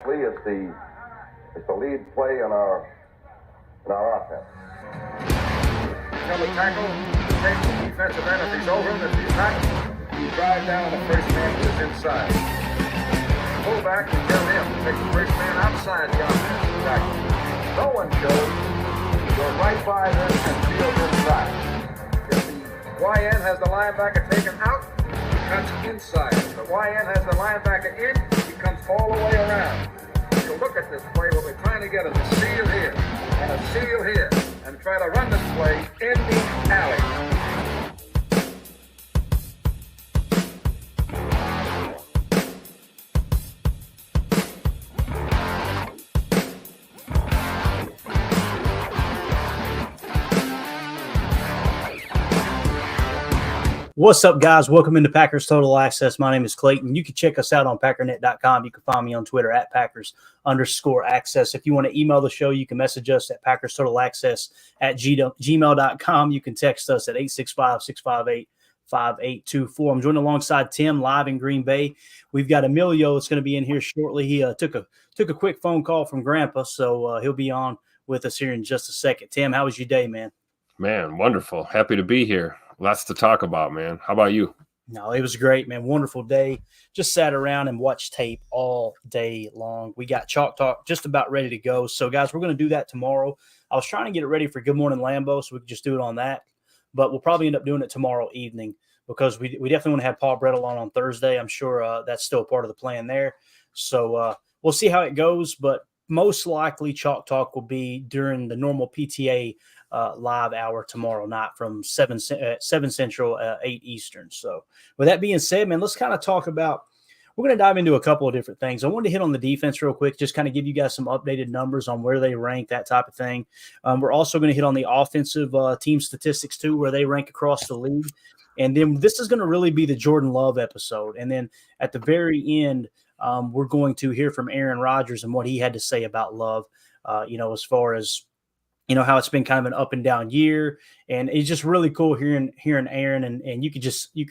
It's the lead play in our offense. Double tackle, take the defensive end if he's over him. If he's not, you drive down the first man who is inside. Pull back and tell him to take the first man outside the offensive tackle. No one goes. Go right by them and field inside. If the YN has the linebacker taken out, he cuts inside. If the YN has the linebacker in, he comes all the way around. So look at this play. What we're trying to get is a seal here and a seal here, and try to run this play in the alley. What's up, guys? Welcome into Packers Total Access. My name is Clayton. You can check us out on Packernet.com. You can find me on Twitter at Packers_access. If you want to email the show, you can message us at PackersTotalAccess@gmail.com. You can text us at 865-658-5824. I'm joined alongside Tim live in Green Bay. We've got Emilio that's going to be in here shortly. He took a quick phone call from Grandpa, so he'll be on with us here in just a second. Tim, how was your day, man? Man, wonderful. Happy to be here. Lots to talk about, man. How about you? No, it was great, man. Wonderful day. Just sat around and watched tape all day long. We got Chalk Talk just about ready to go. So, guys, we're going to do that tomorrow. I was trying to get it ready for Good Morning Lambeau, so we could just do it on that. But we'll probably end up doing it tomorrow evening because we definitely want to have Paul Brettel on Thursday. I'm sure that's still part of the plan there. So we'll see how it goes. But most likely Chalk Talk will be during the normal PTA live hour tomorrow night from 7 Central, 8 Eastern. So with that being said, man, let's kind of talk about – we're going to dive into a couple of different things. I wanted to hit on the defense real quick, just kind of give you guys some updated numbers on where they rank, that type of thing. We're also going to hit on the offensive team statistics too, where they rank across the league. And then this is going to really be the Jordan Love episode. And then at the very end, we're going to hear from Aaron Rodgers and what he had to say about Love, as far as – how it's been kind of an up and down year, and it's just really cool hearing Aaron, and you could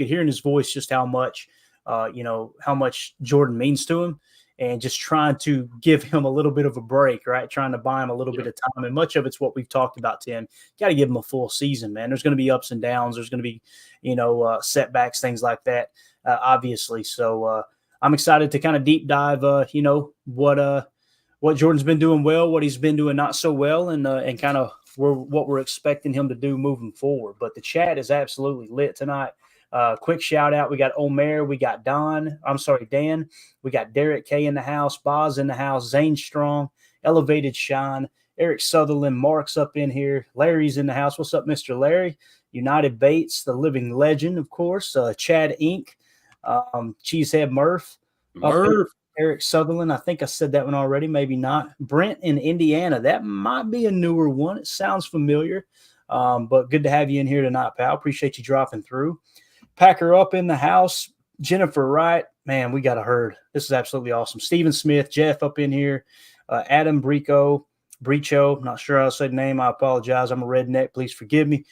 hear in his voice just how much, how much Jordan means to him, and just trying to give him a little bit of a break, right? Trying to buy him a little bit of time, and much of it's what we've talked about, Tim. Got to give him a full season, man. There's going to be ups and downs. There's going to be, setbacks, things like that, obviously. So I'm excited to kind of deep dive, what Jordan's been doing well, what he's been doing not so well, and kind of what we're expecting him to do moving forward. But the chat is absolutely lit tonight. Quick shout out. We got Omer. We got Dan. We got Derek K in the house. Boz in the house. Zane Strong. Elevated Shine. Eric Sutherland. Mark's up in here. Larry's in the house. What's up, Mr. Larry? United Bates, the living legend, of course. Chad Inc. Cheesehead Murph. Eric Sutherland, I think I said that one already, maybe not. Brent in Indiana, that might be a newer one. It sounds familiar, but good to have you in here tonight, pal. Appreciate you dropping through. Packer up in the house. Jennifer Wright, man, we got a herd. This is absolutely awesome. Stephen Smith, Jeff up in here. Adam Brico, not sure how to say the name. I apologize. I'm a redneck. Please forgive me.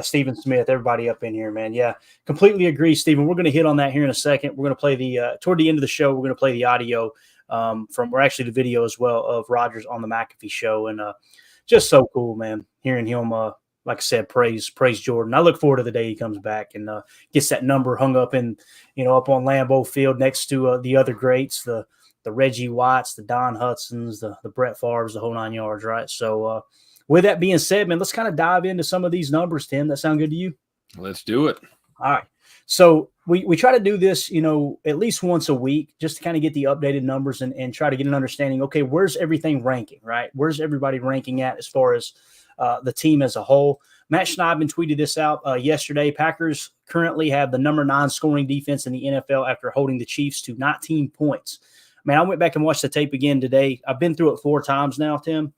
Stephen Smith, everybody up in here, man. Yeah, completely agree, Stephen. We're going to hit on that here in a second. We're going to play toward the end of the show, we're going to play the audio the video as well of Rodgers on the McAfee show. And just so cool, man, hearing him, like I said, praise Jordan. I look forward to the day he comes back and gets that number hung up up on Lambeau Field next to the other greats, the Reggie Whites, the Don Hudsons, the Brett Favres, the whole 9 yards, right? So with that being said, man, let's kind of dive into some of these numbers, Tim. That sound good to you? Let's do it. All right. So we try to do this, at least once a week just to kind of get the updated numbers and try to get an understanding, okay, where's everything ranking, right? Where's everybody ranking at as far as the team as a whole? Matt Schneidman tweeted this out yesterday. Packers currently have the number 9 scoring defense in the NFL after holding the Chiefs to 19 points. Man, I went back and watched the tape again today. I've been through it 4 times now, Tim.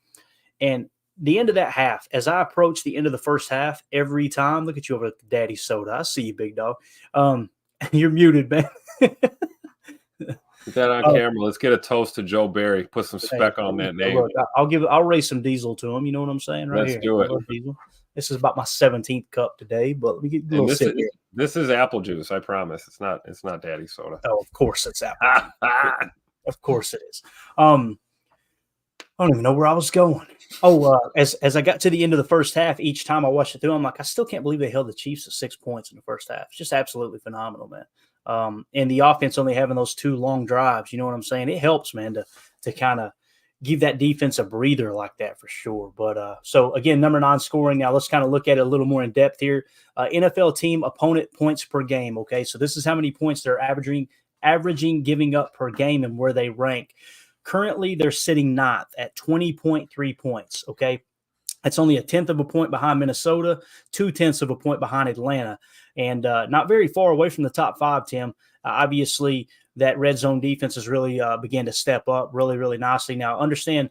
And the end of that half, as I approach the end of the first half, every time, look at you over at the Daddy Soda. I see you, big dog. You're muted, man. Put that on camera. Let's get a toast to Joe Barry. Put some spec on that name. Look, I'll raise some diesel to him. You know what I'm saying? Right. Let's do it. Diesel. This is about my 17th cup today, but let me get a little sip here. This is apple juice, I promise. It's not Daddy Soda. Oh, of course it's apple. Of course it is. I don't even know where I was going. As I got to the end of the first half, each time I watched it through, I'm like, I still can't believe they held the Chiefs to 6 points in the first half. It's just absolutely phenomenal, man. And the offense only having those 2 long drives, you know what I'm saying? It helps, man, to kind of give that defense a breather like that for sure. But so again, number 9 scoring. Now let's kind of look at it a little more in depth here. NFL team opponent points per game. Okay, so this is how many points they're averaging giving up per game and where they rank. Currently, they're sitting 9th at 20.3 points, okay? That's only 1/10 of a point behind Minnesota, 0.2 of a point behind Atlanta, and not very far away from the top 5, Tim. Obviously, that red zone defense has really began to step up really, really nicely. Now, understand,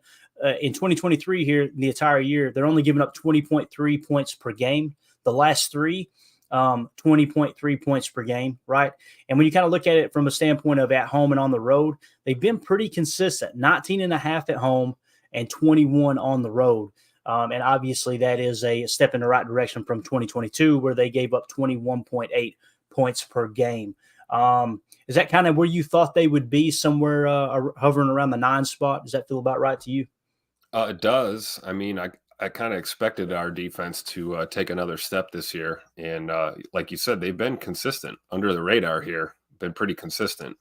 in 2023 here, the entire year, they're only giving up 20.3 points per game. The last 3, 20.3 points per game, right? And when you kind of look at it from a standpoint of at home and on the road, they've been pretty consistent, 19.5 at home and 21 on the road. And obviously that is a step in the right direction from 2022, where they gave up 21.8 points per game. Is that kind of where you thought they would be, somewhere hovering around the 9 spot? Does that feel about right to you? It does. I mean, I kind of expected our defense to take another step this year. And like you said, they've been consistent under the radar here, been pretty consistent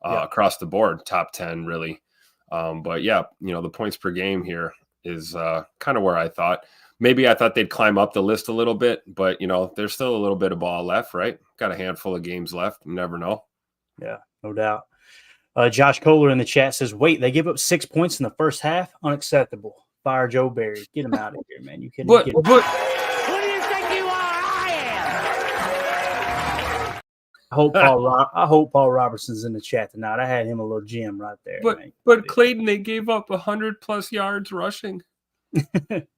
across the board, top 10 really. But yeah, the points per game here is kind of where I thought. Maybe I thought they'd climb up the list a little bit, but there's still a little bit of ball left, right? Got a handful of games left. You never know. Yeah, no doubt. Josh Kohler in the chat says, wait, they give up 6 points in the first half? Unacceptable. Fire Joe Barry. Get him out of here, man. You can't get him. Who do you think you are? I am. I hope Paul Robertson's in the chat tonight. I had him a little gem right there. But Clayton, they gave up 100+ yards rushing.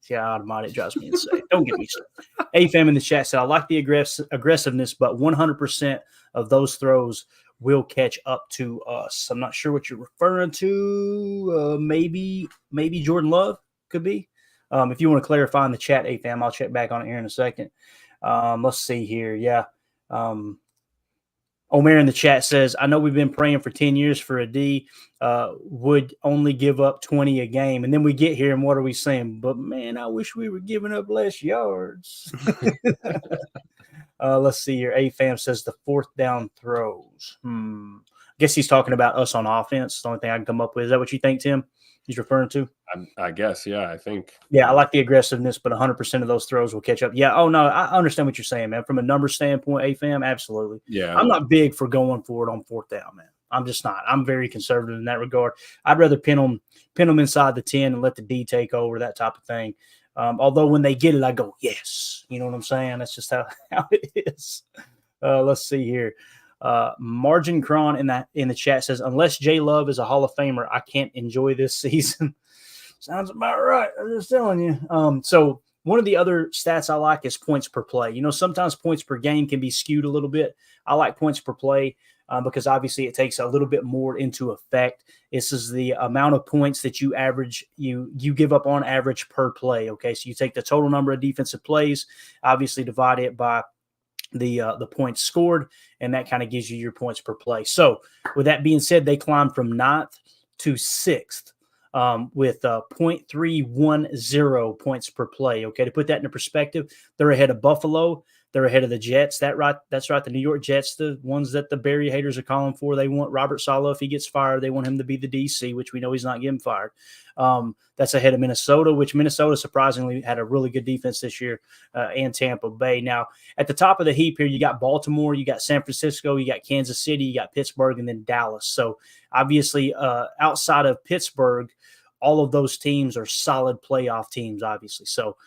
Yeah, it drives me insane. Don't get me started. AFAM in the chat said, I like the aggressiveness, but 100% of those throws will catch up to us. I'm not sure what you're referring to. Maybe Jordan Love could be. If you want to clarify in the chat, AFAM, I'll check back on it here in a second. Let's see here. Yeah. Omer in the chat says, I know we've been praying for 10 years for a D, would only give up 20 a game. And then we get here and what are we saying? But man, I wish we were giving up less yards. Let's see here. AFAM says the 4th down throws. I guess he's talking about us on offense. The only thing I can come up with. Is that what you think, Tim? He's referring to? I guess, yeah, I think. Yeah, I like the aggressiveness, but 100% of those throws will catch up. Yeah, oh, no, I understand what you're saying, man. From a number standpoint, AFAM, absolutely. Yeah. I'm not big for going for it on 4th down, man. I'm just not. I'm very conservative in that regard. I'd rather pin them inside the 10 and let the D take over, that type of thing. Although when they get it, I go, yes. You know what I'm saying? That's just how it is. Let's see here. Margin Cron in the chat says, unless J Love is a Hall of Famer, I can't enjoy this season. Sounds about right. I'm just telling you. So one of the other stats I like is points per play. Sometimes points per game can be skewed a little bit. I like points per play because obviously it takes a little bit more into effect. This is the amount of points that you give up on average per play. Okay, so you take the total number of defensive plays, obviously divide it by the points scored, and that kind of gives you your points per play. So with that being said, they climbed from 9th to 6th with 0.310 points per play. Okay, to put that into perspective, they're ahead of Buffalo. They're ahead of the Jets. That's right. The New York Jets, the ones that the Barry haters are calling for. They want Robert Saleh, if he gets fired, they want him to be the DC, which we know he's not getting fired. That's ahead of Minnesota, which Minnesota surprisingly had a really good defense this year, and Tampa Bay. Now, at the top of the heap here, you got Baltimore, you got San Francisco, you got Kansas City, you got Pittsburgh, and then Dallas. So obviously, outside of Pittsburgh, all of those teams are solid playoff teams, obviously. So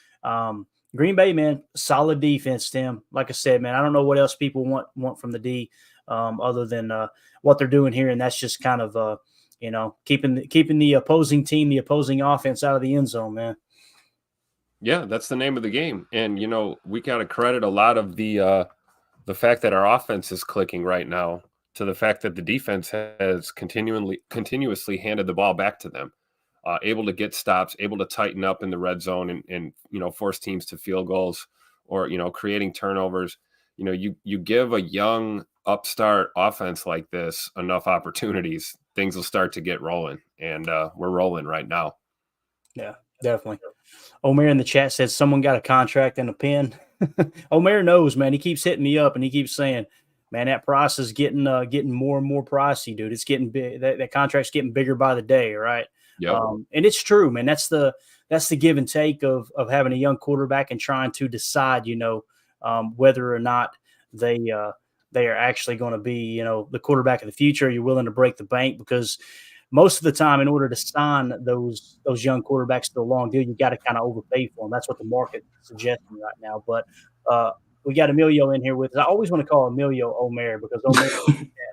Green Bay, man, solid defense, Tim. Like I said, man, I don't know what else people want from the D other than what they're doing here, and that's just kind of keeping the opposing team, the opposing offense out of the end zone, man. Yeah, that's the name of the game. And we got to credit a lot of the fact that our offense is clicking right now to the fact that the defense has continuously handed the ball back to them. Able to get stops, able to tighten up in the red zone and force teams to field goals or, creating turnovers. You give a young upstart offense like this enough opportunities, things will start to get rolling, and we're rolling right now. Yeah, definitely. Omer in the chat says someone got a contract and a pen. Omer knows, man. He keeps hitting me up and he keeps saying, man, that price is getting more and more pricey, dude. It's getting big. That contract's getting bigger by the day, right? Yep. And it's true, man. That's the give and take of having a young quarterback and trying to decide, whether or not they are actually going to be, the quarterback of the future. You're willing to break the bank, because most of the time, in order to sign those young quarterbacks to a long deal, you got to kind of overpay for them. That's what the market is suggesting right now. But we got Emilio in here with us. I always want to call Emilio Omer because Omer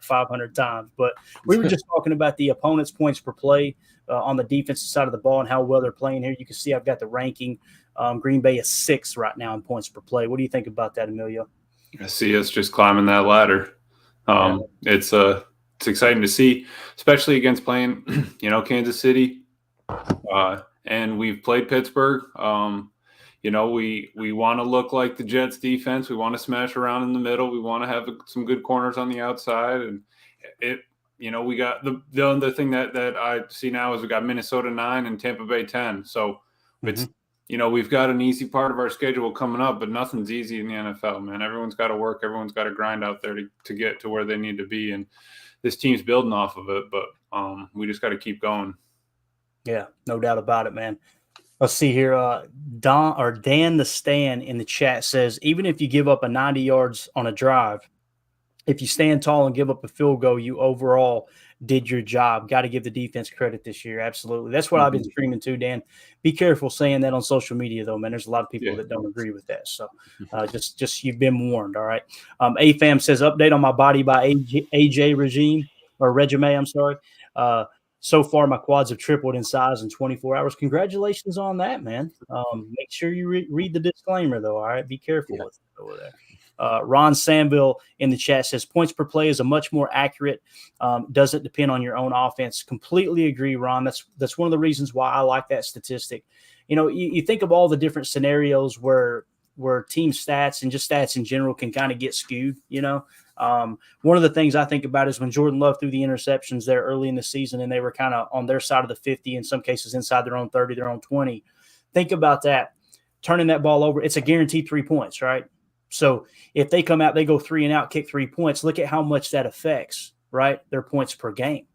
500 times. But we were just talking about the opponent's points per play on the defensive side of the ball and how well they're playing here. You can see I've got the ranking. Green Bay is 6th right now in points per play. What do you think about that, Emilio? I see us just climbing that ladder. It's exciting to see, especially against playing, Kansas City. And we've played Pittsburgh. We want to look like the Jets defense. We want to smash around in the middle. We want to have some good corners on the outside. And we got the other thing that I see now is we got Minnesota 9 and Tampa Bay 10. So it's, we've got an easy part of our schedule coming up, but nothing's easy in the NFL, man. Everyone's got to work. Everyone's got to grind out there to get to where they need to be. And this team's building off of it, but we just got to keep going. Yeah, no doubt about it, man. Let's see here. Dan the Stan in the chat says, even if you give up a 90 yards on a drive, if you stand tall and give up a field goal, you overall did your job. Got to give the defense credit this year. Absolutely. That's what I've been screaming too, Dan. Be careful saying that on social media, though, man. There's a lot of people that don't agree with that. So just you've been warned, all right? AFAM says, update on my body by AJ regime. I'm sorry. So far, my quads have tripled in size in 24 hours. Congratulations on that, man. Make sure you read the disclaimer, though, all right? Be careful with it over there. Ron Samville in the chat says points per play is a much more accurate. Doesn't depend on your own offense. Completely agree, Ron. That's one of the reasons why I like that statistic. You think of all the different scenarios where team stats and just stats in general can kind of get skewed. One of the things I think about is when Jordan Love threw the interceptions there early in the season and they were kind of on their side of the 50, in some cases inside their own 30, their own 20. Think about that. Turning that ball over, it's a guaranteed 3 points, right? So if they come out, they go 3 and out, kick 3 points, look at how much that affects, right? Their points per game.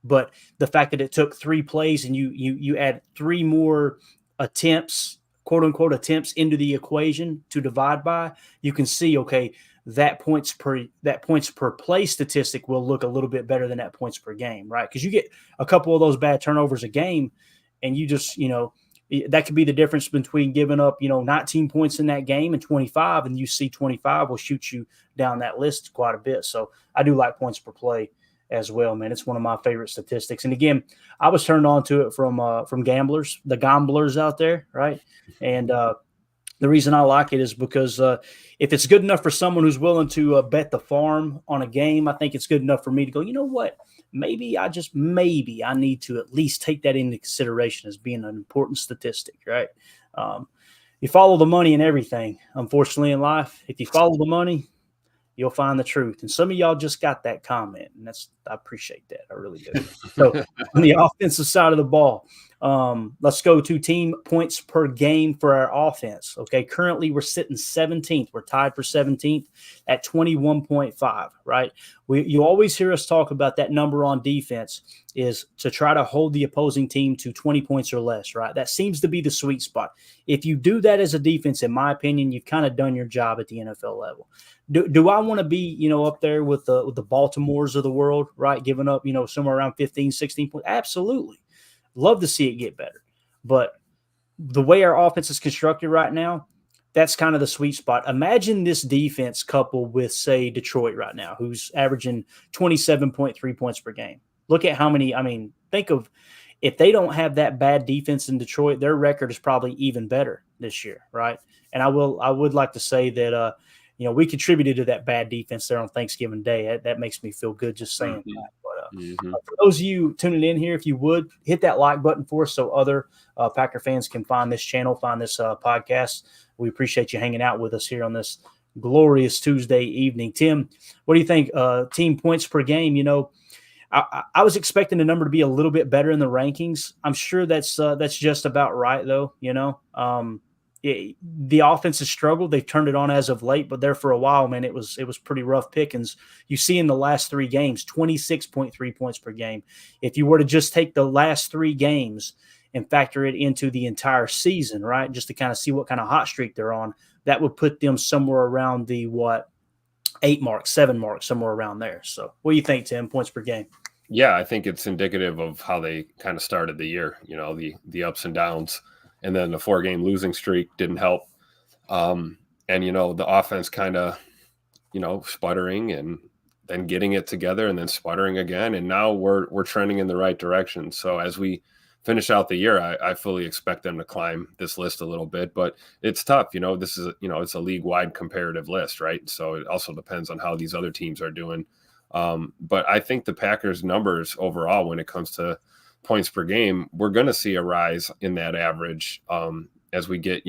But the fact that it took 3 plays and you add 3 more attempts, quote unquote attempts, into the equation to divide by, you can see, okay, that points per play statistic will look a little bit better than that points per game, right? Because you get a couple of those bad turnovers a game and you just, that could be the difference between giving up, 19 points in that game and 25, and you see 25 will shoot you down that list quite a bit. So I do like points per play as well, man. It's one of my favorite statistics. And again, I was turned on to it from gamblers, the gamblers out there, right? And the reason I like it is because if it's good enough for someone who's willing to bet the farm on a game, I think it's good enough for me to go, you know what? Maybe I need to at least take that into consideration as being an important statistic, right? You follow the money and everything, unfortunately, in life. If you follow the money, you'll find the truth. And some of y'all just got that comment, and I appreciate that. I really do. So on the offensive side of the ball, let's go to team points per game for our offense. Okay, currently we're sitting 17th. We're tied for 17th at 21.5, right? You always hear us talk about that number on defense is to try to hold the opposing team to 20 points or less, right? That seems to be the sweet spot. If you do that as a defense, in my opinion, you've kind of done your job at the NFL level. Do I want to be, up there with the Baltimores of the world, right? Giving up, somewhere around 15, 16 points? Absolutely. Love to see it get better. But the way our offense is constructed right now, that's kind of the sweet spot. Imagine this defense coupled with, say, Detroit right now, who's averaging 27.3 points per game. Look at how many, think of if they don't have that bad defense in Detroit, their record is probably even better this year, right? And I would like to say that, we contributed to that bad defense there on Thanksgiving Day. That makes me feel good just saying that. But for those of you tuning in here, if you would, hit that like button for us so other Packer fans can find this channel, find this podcast. We appreciate you hanging out with us here on this glorious Tuesday evening. Tim, what do you think? Team points per game, I was expecting the number to be a little bit better in the rankings. I'm sure that's just about right, though. The offense has struggled. They've turned it on as of late, but there for a while, man, it was pretty rough pickings. You see in the last 3 games, 26.3 points per game. If you were to just take the last 3 games and factor it into the entire season, right, just to kind of see what kind of hot streak they're on, that would put them somewhere around the 8 mark, 7 mark, somewhere around there. So what do you think, Tim, points per game? Yeah, I think it's indicative of how they kind of started the year, the ups and downs. And then the 4-game losing streak didn't help. And, the offense kind of, sputtering and then getting it together and then sputtering again. And now we're trending in the right direction. So as we finish out the year, I fully expect them to climb this list a little bit, but it's tough. This is, it's a league-wide comparative list, right? So it also depends on how these other teams are doing. But I think the Packers' numbers overall, when it comes to points per game, we're going to see a rise in that average as we get,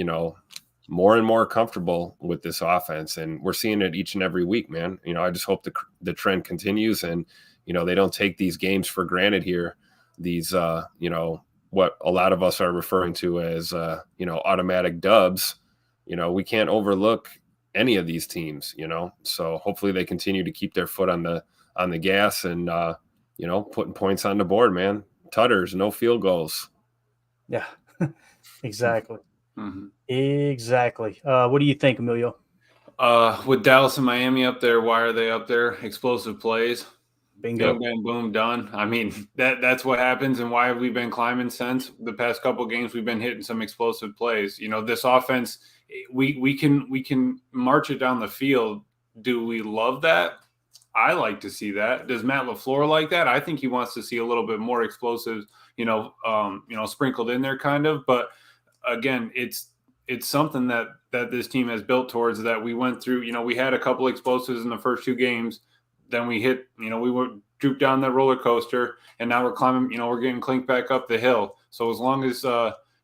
more and more comfortable with this offense. And we're seeing it each and every week, man. I just hope the trend continues and, they don't take these games for granted here. These, what a lot of us are referring to as, automatic dubs. We can't overlook any of these teams, so hopefully they continue to keep their foot on the gas and, putting points on the board, man. Tutters, no field goals. Yeah, exactly. Mm-hmm. Exactly. What do you think, Emilio? With Dallas and Miami up there, why are they up there? Explosive plays. Bingo. Bang, bang, boom, done. I mean, that's what happens, and why have we been climbing since the past couple of games? We've been hitting some explosive plays. This offense, we can march it down the field. Do we love that? I like to see that. Does Matt LaFleur like that? I think he wants to see a little bit more explosives, sprinkled in there, kind of. But again, it's something that this team has built towards. That we went through. We had a couple explosives in the first 2 games. Then we hit, we would droop down that roller coaster, and now we're climbing, we're getting clinked back up the hill. So as long as,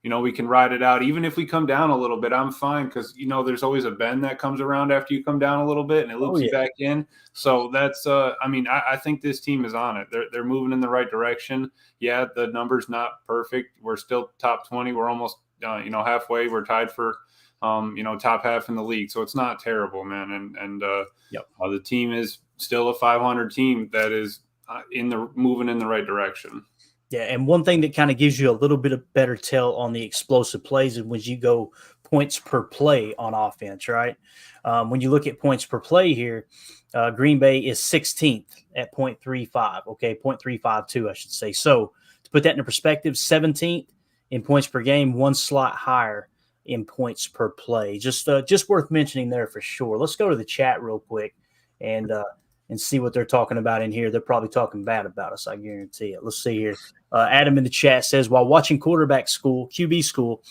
we can ride it out, even if we come down a little bit, I'm fine. Cause there's always a bend that comes around after you come down a little bit and it loops you back in. So that's, I think this team is on it. They're moving in the right direction. Yeah. The number's not perfect. We're still top 20. We're almost, halfway. We're tied for, top half in the league. So it's not terrible, man. And the team is still a 500 team that is moving in the right direction. Yeah, and one thing that kind of gives you a little bit of better tell on the explosive plays is when you go points per play on offense, right? When you look at points per play here, Green Bay is 16th at 0.35, okay, 0.352, I should say. So to put that into perspective, 17th in points per game, 1 slot higher in points per play. Just worth mentioning there for sure. Let's go to the chat real quick and see what they're talking about in here. They're probably talking bad about us, I guarantee it. Let's see here. Adam in the chat says, while watching QB school,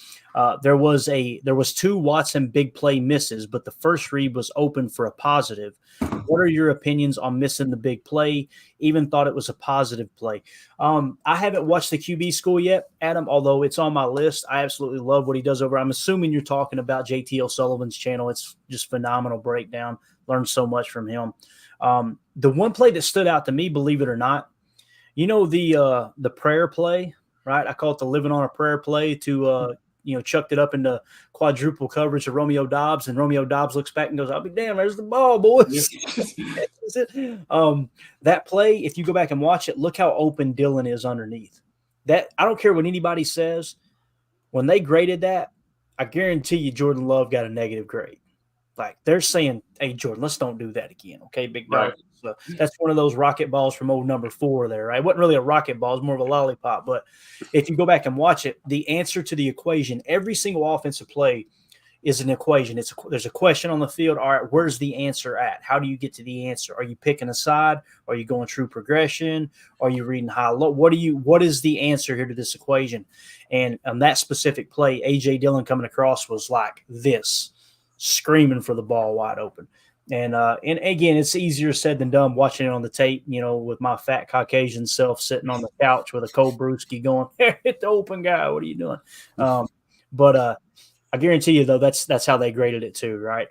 there was 2 Watson big play misses, but the first read was open for a positive. What are your opinions on missing the big play? Even thought it was a positive play. I haven't watched the QB school yet, Adam, although it's on my list. I absolutely love what he does over. I'm assuming you're talking about JT O'Sullivan's channel. It's just phenomenal breakdown. Learned so much from him. The one play that stood out to me, believe it or not, the prayer play, right? I call it the living on a prayer play to, chucked it up into quadruple coverage to Romeo Doubs, and Romeo Doubs looks back and goes, I'll be damned, there's the ball, boys. That play, if you go back and watch it, look how open Dillon is underneath. That I don't care what anybody says. When they graded that, I guarantee you Jordan Love got a negative grade. Like they're saying, hey, Jordan, let's don't do that again. Okay, big dog. Right. So that's one of those rocket balls from old number 4 there, right? It wasn't really a rocket ball. It was more of a lollipop. But if you go back and watch it, the answer to the equation, every single offensive play is an equation. There's a question on the field. All right, where's the answer at? How do you get to the answer? Are you picking a side? Are you going true progression? Are you reading high-low? What is the answer here to this equation? And on that specific play, A.J. Dillon coming across was like this, screaming for the ball wide open. And again, it's easier said than done watching it on the tape, with my fat Caucasian self sitting on the couch with a cold brewski going, hit the open guy. What are you doing? But I guarantee you, though, that's how they graded it too, right?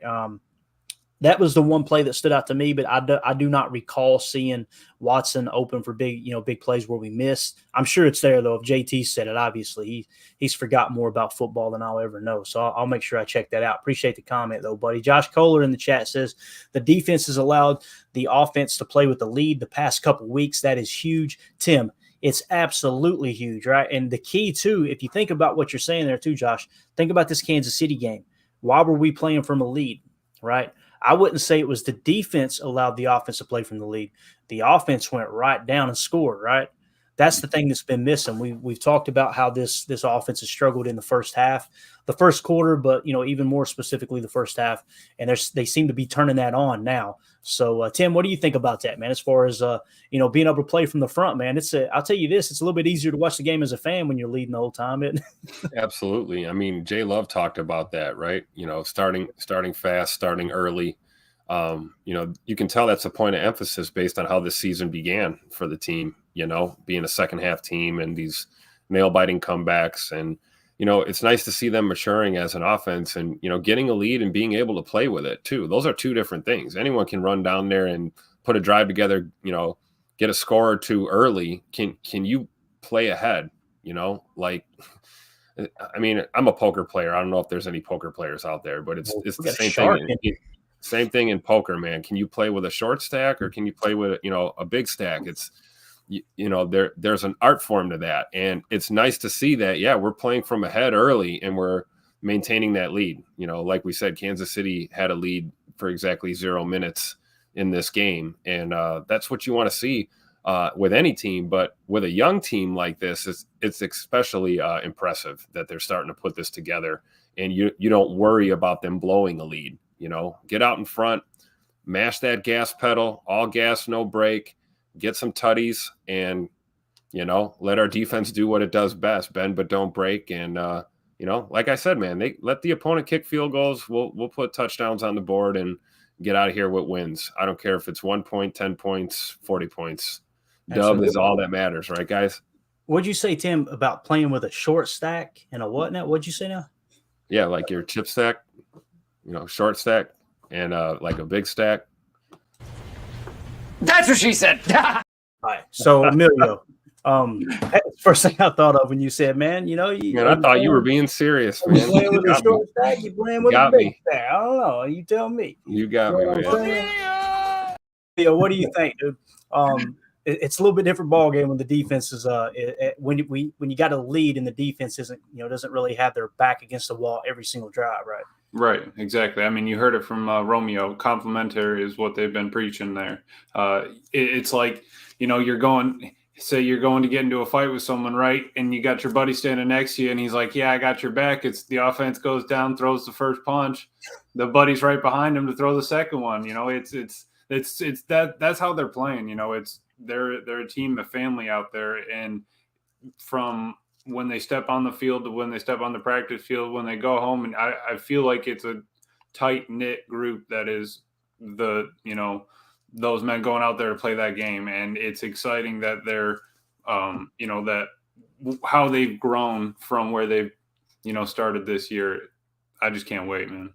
That was the one play that stood out to me, but I do not recall seeing Watson open for big plays where we missed. I'm sure it's there though. If JT said it, obviously he's forgot more about football than I'll ever know. So I'll make sure I check that out. Appreciate the comment though, buddy. Josh Kohler in the chat says the defense has allowed the offense to play with the lead the past couple weeks. That is huge. Tim, it's absolutely huge, right? And the key too, if you think about what you're saying there too, Josh, think about this Kansas City game. Why were we playing from a lead, right? I wouldn't say it was the defense allowed the offense to play from the lead. The offense went right down and scored, right? That's the thing that's been missing. We've talked about how this offense has struggled in the first half, the first quarter, but even more specifically the first half, and they seem to be turning that on now. So Tim, what do you think about that, man? As far as being able to play from the front, man, I'll tell you this: it's a little bit easier to watch the game as a fan when you're leading the whole time. Absolutely. I mean, Jay Love talked about that, right? Starting fast, starting early. You can tell that's a point of emphasis based on how this season began for the team, being a second half team and these nail biting comebacks. And, it's nice to see them maturing as an offense and, getting a lead and being able to play with it too. Those are two different things. Anyone can run down there and put a drive together, get a score or two early. Can you play ahead? I mean, I'm a poker player. I don't know if there's any poker players out there, but it's the same thing. Same thing in poker, man. Can you play with a short stack or can you play with, a big stack? It's, there's an art form to that. And it's nice to see that, yeah, we're playing from ahead early and we're maintaining that lead. Like we said, Kansas City had a lead for exactly 0 minutes in this game. And that's what you want to see with any team. But with a young team like this, it's especially impressive that they're starting to put this together and you don't worry about them blowing a lead. Get out in front, mash that gas pedal, all gas, no brake, get some tutties, and, let our defense do what it does best, bend but don't break. And, like I said, man, they let the opponent kick field goals. We'll put touchdowns on the board and get out of here with wins. I don't care if it's 1 point, 10 points, 40 points. Dub is all that matters, right, guys? What'd you say, Tim, about playing with a short stack and a what now? What'd you say now? Yeah, like your chip stack. Short stack and like a big stack. That's what she said. All right. So Emilio, first thing I thought of when you said, man, I thought you were being serious, man. You playing with a short stack, you playing with a big stack. I don't know. You tell me. You got me, man. Yeah, what do you think, dude? It's a little bit different ball game when the defense is when you got a lead and the defense doesn't really have their back against the wall every single drive, right? Right, exactly. I mean, you heard it from Romeo. Complementary is what they've been preaching there. It's like, you're going to get into a fight with someone, right? And you got your buddy standing next to you, and he's like, "Yeah, I got your back." It's the offense goes down, throws the first punch, the buddy's right behind him to throw the second one. That's how they're playing. They're a team, a family out there, and from when they step on the field to when they step on the practice field, when they go home. And I feel like it's a tight knit group that is those men going out there to play that game. And it's exciting that they're, that how they've grown from where they've, started this year. I just can't wait, man.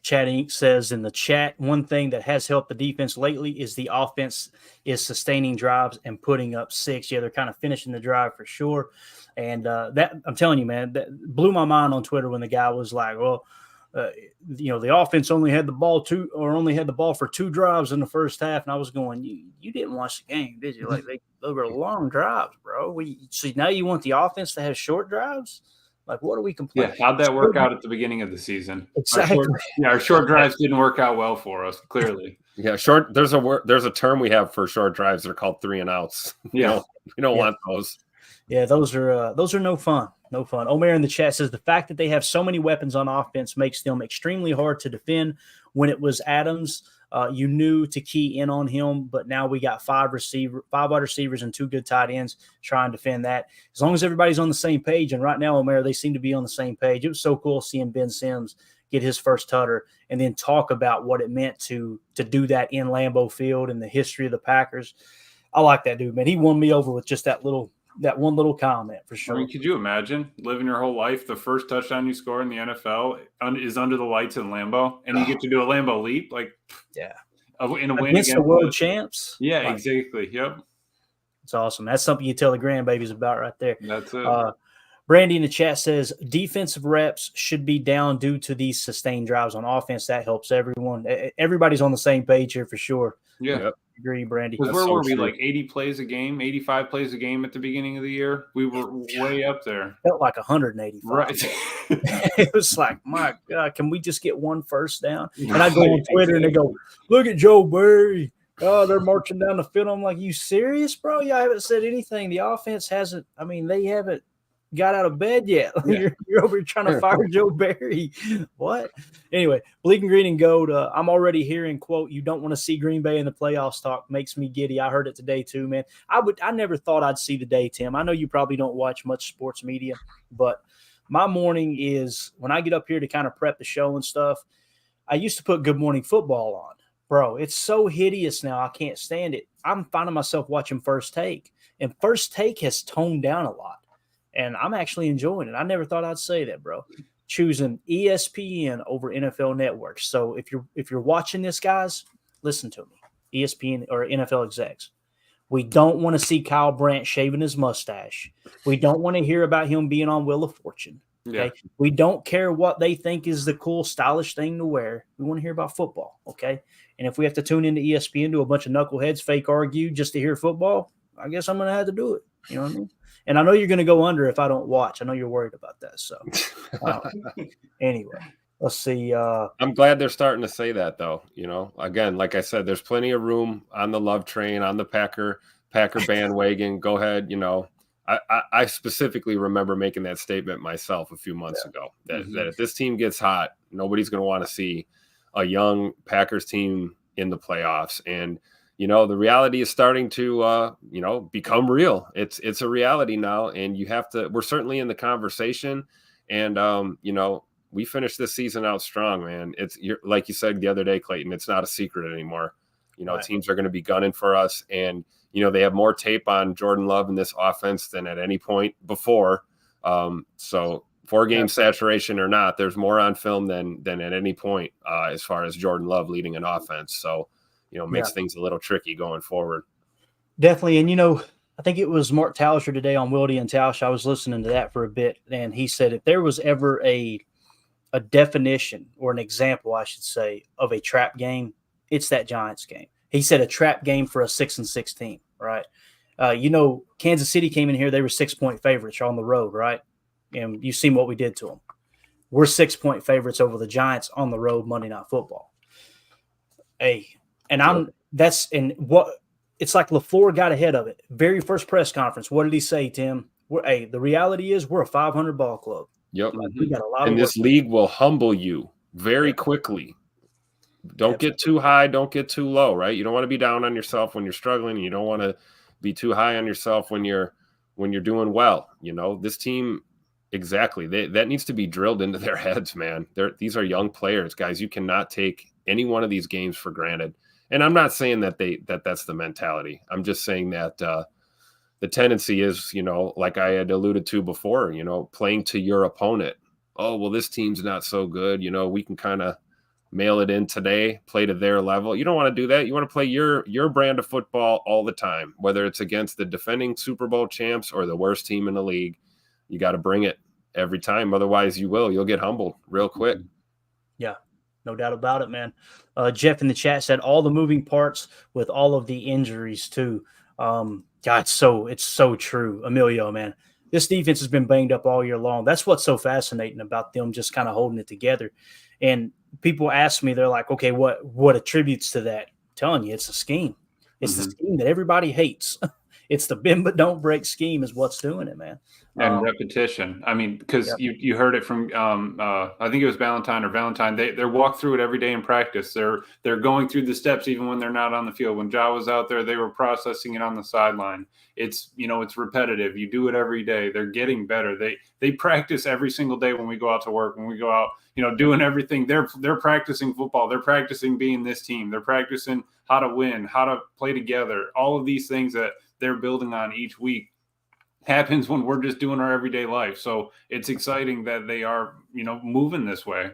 Chad Inc. says in the chat, one thing that has helped the defense lately is the offense is sustaining drives and putting up 6. Yeah, they're kind of finishing the drive for sure. And that, I'm telling you, man, that blew my mind on Twitter when the guy was like, well, the offense only had the ball for 2 drives in the first half. And I was going, you didn't watch the game, did you? Like, those were long drives, bro. So now you want the offense to have short drives? Like, what are we complaining? Yeah, how'd that work out at the beginning of the season? Exactly. Our short drives didn't work out well for us, clearly. Yeah, short. There's a term we have for short drives. They're called 3 and outs. We don't want those. Yeah, those are no fun. No fun. Omer in the chat says the fact that they have so many weapons on offense makes them extremely hard to defend. When it was Adams, you knew to key in on him, but now we got 5 wide receivers and 2 good tight ends. Try and defend that. As long as everybody's on the same page, and right now, Omer, they seem to be on the same page. It was so cool seeing Ben Sims get his first tutter and then talk about what it meant to do that in Lambeau Field and the history of the Packers. I like that dude, man. He won me over with just that little that one little comment for I sure. mean, could you imagine living your whole life? The first touchdown you score in the NFL is under the lights in Lambeau, and you get to do a Lambeau leap, like Yeah. in a win Against the world champs. Yeah, Like, exactly. Yep, it's awesome. That's something you tell the grandbabies about right there. that's it. Brandy in the chat says defensive reps should be down due to these sustained drives on offense. That helps everyone. Everybody's on the same page here for sure. Yeah. Yep. Agree, Brandy. Because That's where so were we, true. like 80 plays a game, 85 plays a game at the beginning of the year? We were way up there. Felt like 185. Right. It was like, my God, can we just get one first down? And I go on Twitter and they go, look at Joe Barry. Oh, they're marching down the field. I'm like, you serious, bro? Yeah, I haven't said anything. The offense hasn't, I mean, they haven't got out of bed yet. Yeah. You're over here trying to fire Joe Barry. What? Anyway, Bleeding Green and Gold. I'm already hearing, quote, you don't want to see Green Bay in the playoffs talk. Makes me giddy. I heard it today too, man. I never thought I'd see the day, Tim. I know you probably don't watch much sports media, but my morning is when I get up here to kind of prep the show and stuff. I used to put Good Morning Football on. Bro, it's so hideous now. I can't stand it. I'm finding myself watching First Take, and First Take has toned down a lot, and I'm actually enjoying it. I never thought I'd say that, bro. Choosing ESPN over NFL Network. So if you're watching this, guys, listen to me. ESPN or NFL execs. We don't want to see Kyle Brandt shaving his mustache. We don't want to hear about him being on Wheel of Fortune. Okay. Yeah. We don't care what they think is the cool, stylish thing to wear. We want to hear about football. Okay. And if we have to tune into ESPN to a bunch of knuckleheads fake argue just to hear football, I guess I'm going to have to do it. You know what I mean? And I know you're going to go under if I don't watch. I know you're worried about that. So anyway, let's see. I'm glad they're starting to say that, though. You know, again, like I said, there's plenty of room on the love train, on the Packer bandwagon. Go ahead. You know, I specifically remember making that statement myself a few months ago that if this team gets hot, nobody's going to want to see a young Packers team in the playoffs. And, you know, the reality is starting to, you know, become real. It's a reality now. And you have to, we're certainly in the conversation. And, you know, we finished this season out strong, man. You're, like you said the other day, Clayton, it's not a secret anymore. You know, teams are going to be gunning for us. And, you know, they have more tape on Jordan Love in this offense than at any point before. So 4-game saturation or not, there's more on film than at any point as far as Jordan Love leading an offense. So, you know, makes things a little tricky going forward. Definitely. And, you know, I think it was Mark Tauscher today on Wildy and Tausch. I was listening to that for a bit, and he said if there was ever a definition or an example, I should say, of a trap game, it's that Giants game. He said a trap game for a 6-6 team, right? You know, Kansas City came in here. They were 6-point favorites on the road, right? And you've seen what we did to them. We're 6-point favorites over the Giants on the road Monday Night Football. Hey, and it's like LaFleur got ahead of it. Very first press conference. What did he say, Tim? The reality is we're a 500 ball club. Yep. We got a lot and of this league will humble you very quickly. Don't get too high. Don't get too low, right? You don't want to be down on yourself when you're struggling. You don't want to be too high on yourself when you're doing well. You know, this team, exactly. That needs to be drilled into their heads, man. These are young players, guys. You cannot take any one of these games for granted. And I'm not saying that's the mentality. I'm just saying that the tendency is, you know, like I had alluded to before, you know, playing to your opponent. Oh, well, this team's not so good. You know, we can kind of mail it in today, play to their level. You don't want to do that. You want to play your brand of football all the time, whether it's against the defending Super Bowl champs or the worst team in the league. You got to bring it every time. Otherwise, you'll get humbled real quick. Yeah, no doubt about it, man. Jeff in the chat said all the moving parts with all of the injuries too. God, it's so true, Emilio, man. This defense has been banged up all year long. That's what's so fascinating about them just kind of holding it together. And people ask me, they're like, okay, what attributes to that? I'm telling you, it's a scheme. It's the scheme that everybody hates. It's the bend but don't break scheme is what's doing it, man. And repetition. I mean, because you heard it from I think it was Valentine. They walk through it every day in practice. They're going through the steps even when they're not on the field. When Ja was out there, they were processing it on the sideline. It's repetitive. You do it every day. They're getting better. They practice every single day when we go out to work. When we go out, doing everything. They're practicing football. They're practicing being this team. They're practicing how to win, how to play together. All of these things that they're building on each week. happens when we're just doing our everyday life. So it's exciting that they are, moving this way.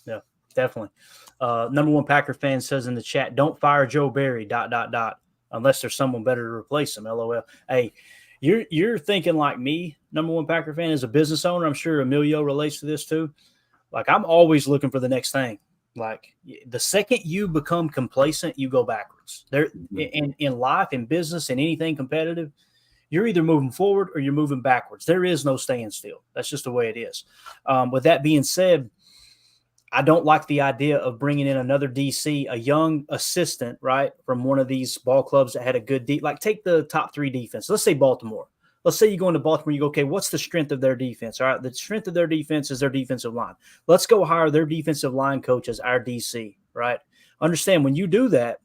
Yeah, definitely. Number one Packer fan says in the chat, don't fire Joe Barry, ... unless there's someone better to replace him, LOL. Hey, you're thinking like me, number one Packer fan, as a business owner. I'm sure Emilio relates to this too. Like, I'm always looking for the next thing. Like, the second you become complacent, you go backwards. There, in life, in business, in anything competitive, you're either moving forward or you're moving backwards. There is no staying still. That's just the way it is. With that being said, I don't like the idea of bringing in another DC, a young assistant, right, from one of these ball clubs that had a good like take the top 3 defense. Let's say Baltimore. Let's say you go into Baltimore, you go, okay, what's the strength of their defense? All right, the strength of their defense is their defensive line. Let's go hire their defensive line coach as our DC, right? Understand, when you do that,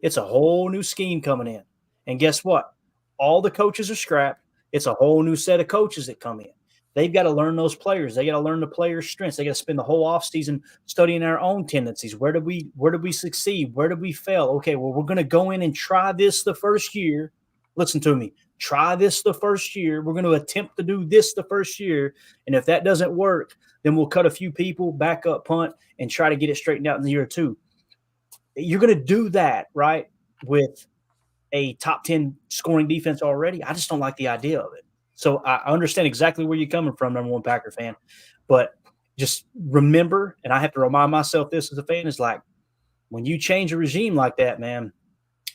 it's a whole new scheme coming in. And guess what? All the coaches are scrapped. It's a whole new set of coaches that come in. They've got to learn those players. They got to learn the players' strengths. They got to spend the whole offseason studying our own tendencies. Where did we succeed? Where did we fail? Okay, well, we're going to go in and try this the first year. Listen to me. Try this the first year. We're going to attempt to do this the first year. And if that doesn't work, then we'll cut a few people, back up, punt, and try to get it straightened out in the year 2. You're going to do that, right, with a top 10 scoring defense already. I just don't like the idea of it. So I understand exactly where you're coming from, number one Packer fan. But just remember, and I have to remind myself this as a fan, is like, when you change a regime like that, man,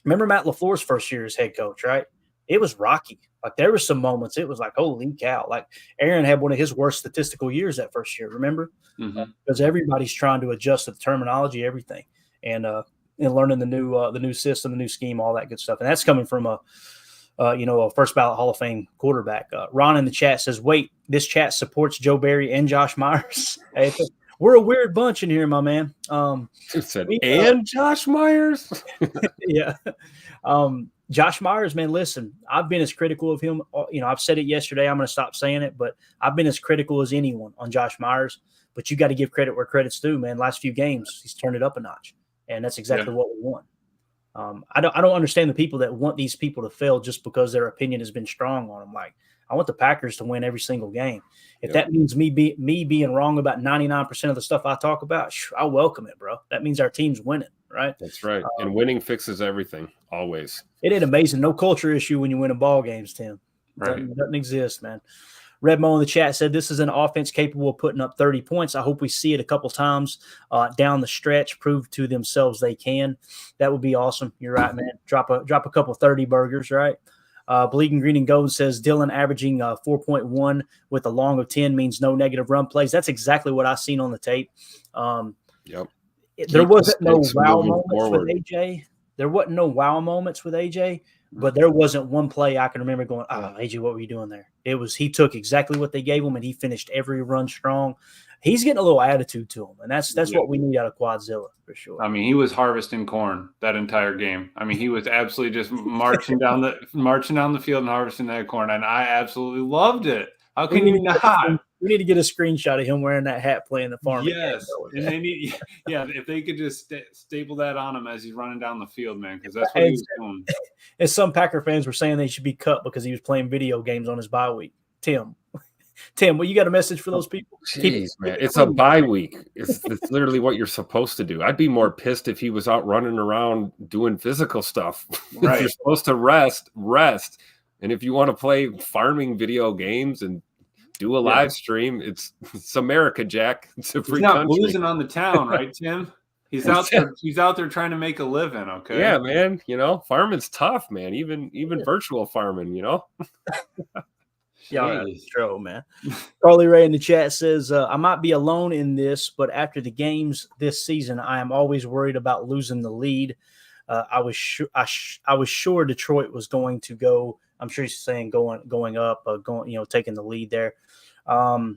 remember Matt LaFleur's first year as head coach, right? It was rocky. Like, there were some moments, it was like, holy cow. Like, Aaron had one of his worst statistical years that first year, remember? Because everybody's trying to adjust to the terminology, everything, and learning the new system, the new scheme, all that good stuff. And that's coming from a first ballot Hall of Fame quarterback. Ron in the chat says, wait, this chat supports Joe Barry and Josh Myers. Hey, we're a weird bunch in here, my man. And Josh Myers? Yeah. Josh Myers, man, listen, I've been as critical of him. I've said it yesterday. I'm going to stop saying it, but I've been as critical as anyone on Josh Myers. But you got to give credit where credit's due, man. Last few games, he's turned it up a notch, and that's exactly what we want. I don't understand the people that want these people to fail just because their opinion has been strong on them. Like, I want the Packers to win every single game. If that means me being wrong about 99% of the stuff I talk about, I welcome it, bro. That means our team's winning, right? That's right. And winning fixes everything, always. It ain't amazing. No culture issue when you win a ball games, Tim. Right. Doesn't exist, man. Redmo in the chat said, this is an offense capable of putting up 30 points. I hope we see it a couple times down the stretch, prove to themselves they can. That would be awesome. You're right, man. Drop a couple 30 burgers, right? Bleeding Green and Gold says, Dylan averaging 4.1 with a long of 10 means no negative run plays. That's exactly what I seen on the tape. There wasn't no wow moments with AJ. There wasn't no wow moments with AJ. But there wasn't one play I can remember going, AJ, what were you doing there? It was, he took exactly what they gave him, and he finished every run strong. He's getting a little attitude to him, and that's what we need out of Quadzilla for sure. I mean, he was harvesting corn that entire game. I mean, he was absolutely just marching down the field and harvesting that corn, and I absolutely loved it. How can you not? We need to get a screenshot of him wearing that hat playing the farm. Yes, and they need, if they could just staple that on him as he's running down the field, man, because that's what he was doing. And some Packer fans were saying they should be cut because he was playing video games on his bye week. Tim, well, you got a message for those people? Jeez, man, it's a bye week. It's literally what you're supposed to do. I'd be more pissed if he was out running around doing physical stuff. Right. You're supposed to rest. And if you want to play farming video games and do a live stream, it's America, Jack. It's a free He's not country. losing on the town, right, Tim? He's out there. He's out there trying to make a living. Okay. Yeah, man. Farming's tough, man. Even virtual farming. Yeah, that's true, man. Carly Ray in the chat says, I might be alone in this, but after the games this season, I am always worried about losing the lead. I was sure Detroit was going to go. I'm sure he's saying going up, taking the lead there. I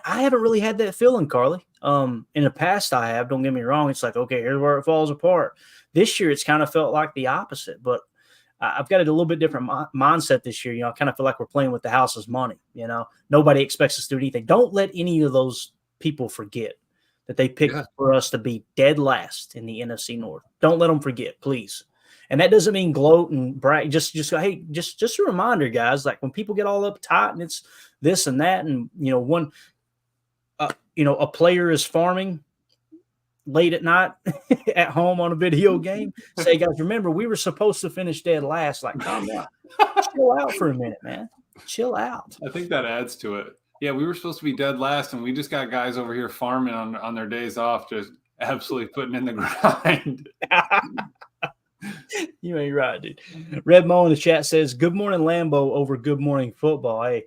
haven't really had that feeling, Carly. In the past, I have. Don't get me wrong. It's like, okay, here's where it falls apart. This year, it's kind of felt like the opposite, but I've got a little bit different mindset this year. I kind of feel like we're playing with the house's money. Nobody expects us to do anything. Don't let any of those people forget that they picked for us to be dead last in the NFC North. Don't let them forget, please. And that doesn't mean gloat and brag. Just go, hey, just a reminder, guys. Like when people get all uptight and it's this and that, and a player is farming late at night at home on a video game. Say, guys, remember we were supposed to finish dead last. Like, calm down, chill out for a minute, man. Chill out. I think that adds to it. Yeah, we were supposed to be dead last, and we just got guys over here farming on their days off, just absolutely putting in the grind. You ain't right, dude. Red Mo in the chat says, "Good morning, Lambo," over "Good morning, football." Hey,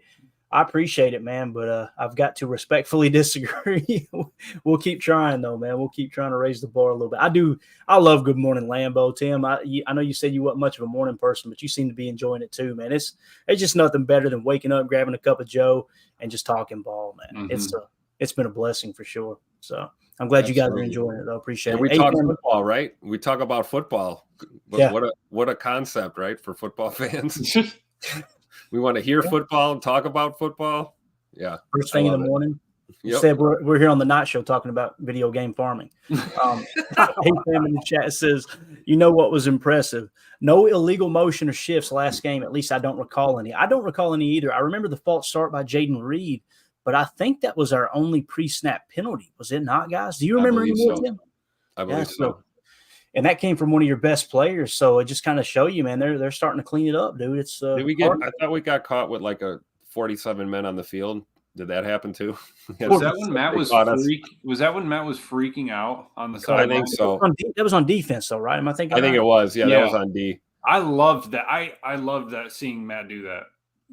I appreciate it, man, but I've got to respectfully disagree. We'll keep trying, though, man. We'll keep trying to raise the bar a little bit. I love Good Morning Lambo, Tim. I know you said you weren't much of a morning person, but you seem to be enjoying it too, man. It's just nothing better than waking up, grabbing a cup of Joe, and just talking ball, man. Mm-hmm. It's been a blessing for sure. So I'm glad you guys are enjoying it, though. Appreciate it. We talk football, right? We talk about football. But yeah. What a concept, right, for football fans. We want to hear football and talk about football. Yeah. First thing in the morning. Yep. Instead, we're here on the night show talking about video game farming. Hey, Sam in the chat says, you know what was impressive? No illegal motion or shifts last game. At least I don't recall any. I don't recall any either. I remember the false start by Jaden Reed, but I think that was our only pre-snap penalty. Was it not, guys? Do you remember any more, Tim? I believe so. And that came from one of your best players, so it just kind of show you, man. They're starting to clean it up, dude. It's Did we get? I thought we got caught with like a 47 men on the field. Did that happen too? Was that when Matt was freaking out on the side? I think so. That was on defense, though, right? Am I thinking? I think it was. Yeah, that was on D. I loved that. I loved that, seeing Matt do that.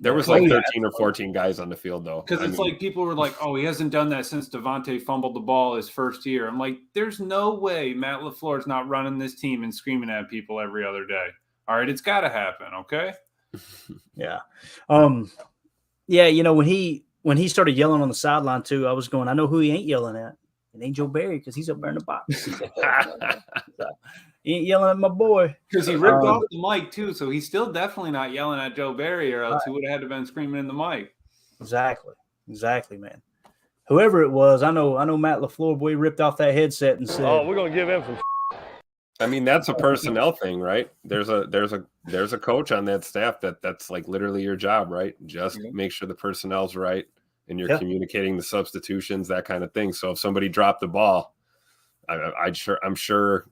There was like 13 or 14 guys on the field, though. Because it's like people were like, oh, he hasn't done that since Devontae fumbled the ball his first year. I'm like, there's no way Matt LaFleur's not running this team and screaming at people every other day. All right, it's got to happen, okay? Yeah. Yeah, when he started yelling on the sideline, too, I was going, I know who he ain't yelling at. It ain't Joe Barry because he's up there in the box. So, he ain't yelling at my boy. Because he ripped off the mic, too, so he's still definitely not yelling at Joe Barry, or else he would have had to been screaming in the mic. Exactly, man. Whoever it was, I know Matt LaFleur, boy, ripped off that headset and said, "Oh, we're gonna give him some." I mean, that's a personnel thing, right? There's a coach on that staff that's like literally your job, right? Just make sure the personnel's right and you're communicating the substitutions, that kind of thing. So if somebody dropped the ball, I'm sure,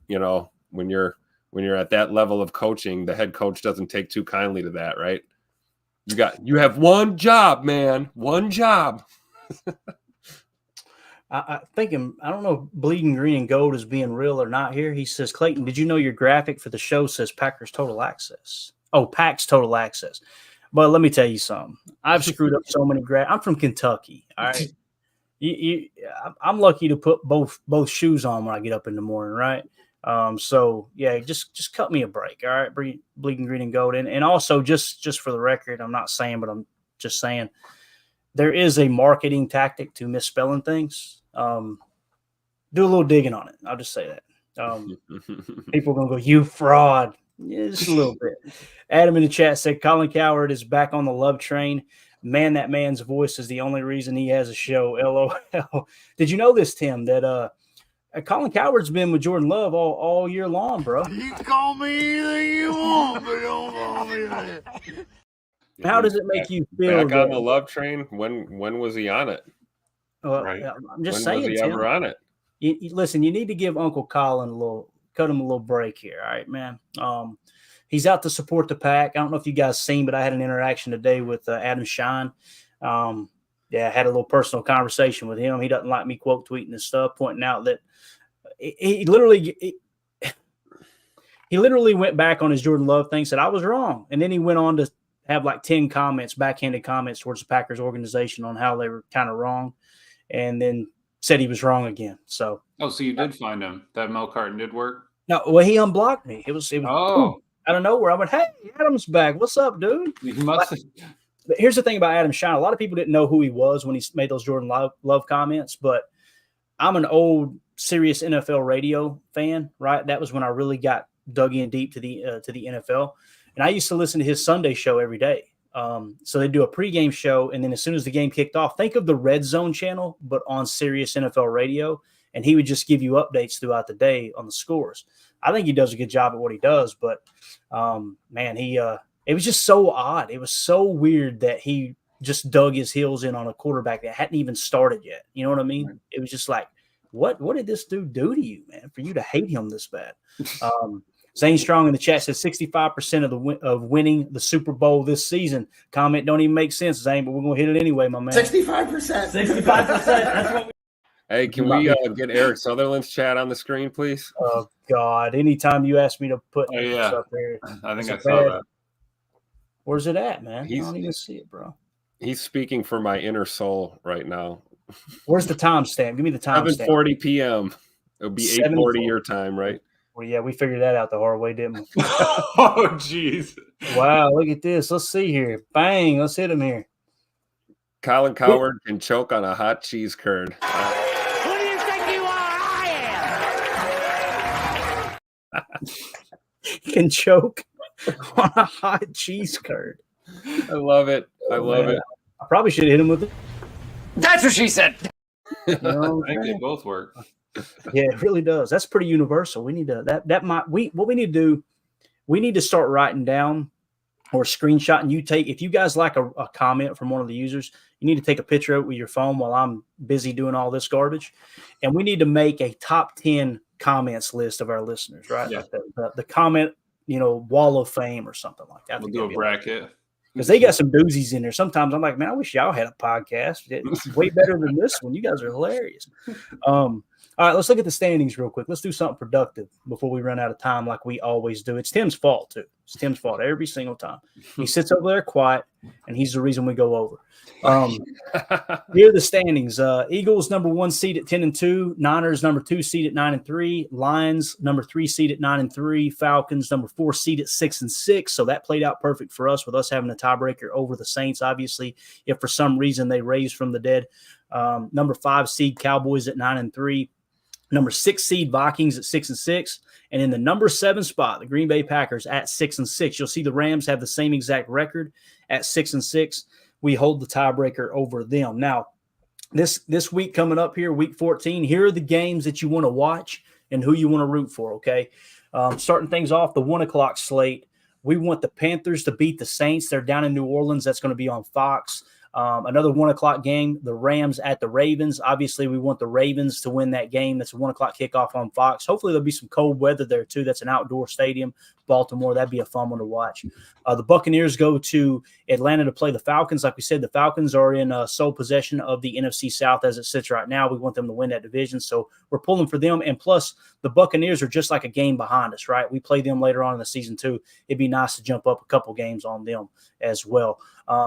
when you're at that level of coaching, the head coach doesn't take too kindly to that, right? You have one job, man. One job. I don't know if Bleeding Green and Gold is being real or not here. He says, Clayton, did you know your graphic for the show says Packers Total Access? Oh, Pack's Total Access. But let me tell you something. I've screwed up so many I'm from Kentucky, all right? I'm lucky to put both shoes on when I get up in the morning, right? So yeah, just cut me a break, all right? Bleeding Green and Gold, and also just for the record, I'm not saying, but I'm just saying there is a marketing tactic to misspelling things. Do a little digging on it. I'll just say that. People are gonna go, you fraud. Yeah, just a little bit. Adam in the chat said Colin Cowherd is back on the love train. Man, that man's voice is the only reason he has a show. LOL. Did you know this, Tim, that Colin Cowherd's been with Jordan Love all year long, bro? You call me anything you want, but don't call me that. How does it make you feel? Back on the love train? When was he on it? Right. I'm just saying, was he Tim, ever on it? Listen, you need to give Uncle Colin cut him a little break here. All right, man. He's out to support the Pack. I don't know if you guys seen, but I had an interaction today with Adam Shine. I had a little personal conversation with him. He doesn't like me quote tweeting and stuff, pointing out that he literally went back on his Jordan Love thing, said I was wrong, and then he went on to have like 10 backhanded comments towards the Packers organization on how they were kind of wrong, and then said he was wrong again. So, so you did find him. That milk carton did work? No, well, he unblocked me. It was out of nowhere. I went, hey, Adam's back. What's up, dude? He must have. But here's the thing about Adam Shine. A lot of people didn't know who he was when he made those Jordan Love comments, but I'm an old, serious NFL radio fan, right? That was when I really got dug in deep to the NFL. And I used to listen to his Sunday show every day. So they do a pregame show, and then as soon as the game kicked off, think of the Red Zone channel, but on Sirius NFL radio, and he would just give you updates throughout the day on the scores. I think he does a good job at what he does. But man, it was just so odd. It was so weird that he just dug his heels in on a quarterback that hadn't even started yet. You know what I mean? Right. It was just like, what did this dude do to you, man, for you to hate him this bad? Zane Strong in the chat says 65% of winning the Super Bowl this season. Comment don't even make sense, Zane, but we're going to hit it anyway, my man. 65%. 65%. That's what Hey, can we get Eric Sutherland's chat on the screen, please? Oh, God. Anytime you ask me to put this up there. I think I saw that. Where's it at, man? I don't even see it, bro. He's speaking for my inner soul right now. Where's the timestamp? Give me the timestamp. 7:40 p.m. It'll be 8:40 your time, right? Well, yeah, we figured that out the hard way, didn't we? Oh, jeez. Wow, look at this. Let's see here. Bang. Let's hit him here. Colin Cowherd can choke on a hot cheese curd. Who do you think you are? I am. He can choke on a hot cheese curd. I love it. I love it. I probably should have hit him with it. That's what she said. You know, I think they both work. Yeah, it really does. That's pretty universal. We need to what we need to do, we need to start writing down or screenshotting. If you guys like a comment from one of the users, you need to take a picture of it with your phone while I'm busy doing all this garbage. And we need to make a top 10 comments list of our listeners, right? Yeah. Like the comment, wall of fame or something like that. We'll do a bracket. Because they got some doozies in there. Sometimes I'm like, man, I wish y'all had a podcast. It's way better than this one. You guys are hilarious. All right, let's look at the standings real quick. Let's do something productive before we run out of time like we always do. It's Tim's fault, too. It's Tim's fault every single time. He sits over there quiet, and he's the reason we go over. Here are the standings. Eagles, number 1 seed at 10-2. Niners, number 2 seed at 9-3. Lions, number 3 seed at 9-3. Falcons, number 4 seed at 6-6. So that played out perfect for us with us having a tiebreaker over the Saints, obviously, if for some reason they raised from the dead. Number 5 seed Cowboys at 9-3. Number 6 seed Vikings at 6-6. And in the number 7 spot, the Green Bay Packers at 6-6. You'll see the Rams have the same exact record at 6-6. We hold the tiebreaker over them. Now, this week coming up here, week 14, here are the games that you want to watch and who you want to root for, okay? Starting things off, the 1 o'clock slate. We want the Panthers to beat the Saints. They're down in New Orleans. That's going to be on Fox. Another 1 o'clock game, the Rams at the Ravens. Obviously, we want the Ravens to win that game. That's a 1 o'clock kickoff on Fox. Hopefully, there'll be some cold weather there, too. That's an outdoor stadium, Baltimore. That'd be a fun one to watch. The Buccaneers go to Atlanta to play the Falcons. Like we said, the Falcons are in sole possession of the NFC South as it sits right now. We want them to win that division, so we're pulling for them. And plus, the Buccaneers are just like a game behind us, right? We play them later on in the season, too. It'd be nice to jump up a couple games on them as well.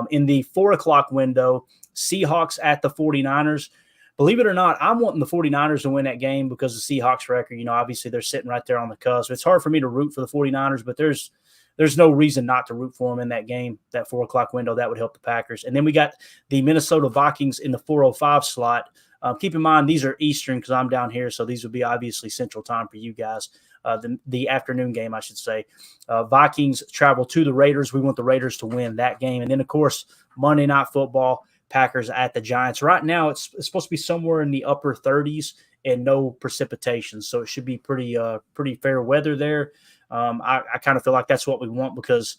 In the 4 o'clock window, Seahawks at the 49ers. Believe it or not, I'm wanting the 49ers to win that game because the Seahawks record, obviously they're sitting right there on the cusp. It's hard for me to root for the 49ers, but there's no reason not to root for them in that game, that 4 o'clock window. That would help the Packers. And then we got the Minnesota Vikings in the 4:05 slot. Keep in mind, these are Eastern because I'm down here, so these would be obviously Central Time for you guys. The afternoon game, I should say. Vikings travel to the Raiders. We want the Raiders to win that game. And then, of course, Monday Night Football, Packers at the Giants. Right now, it's supposed to be somewhere in the upper 30s and no precipitation, so it should be pretty fair weather there. I kind of feel like that's what we want because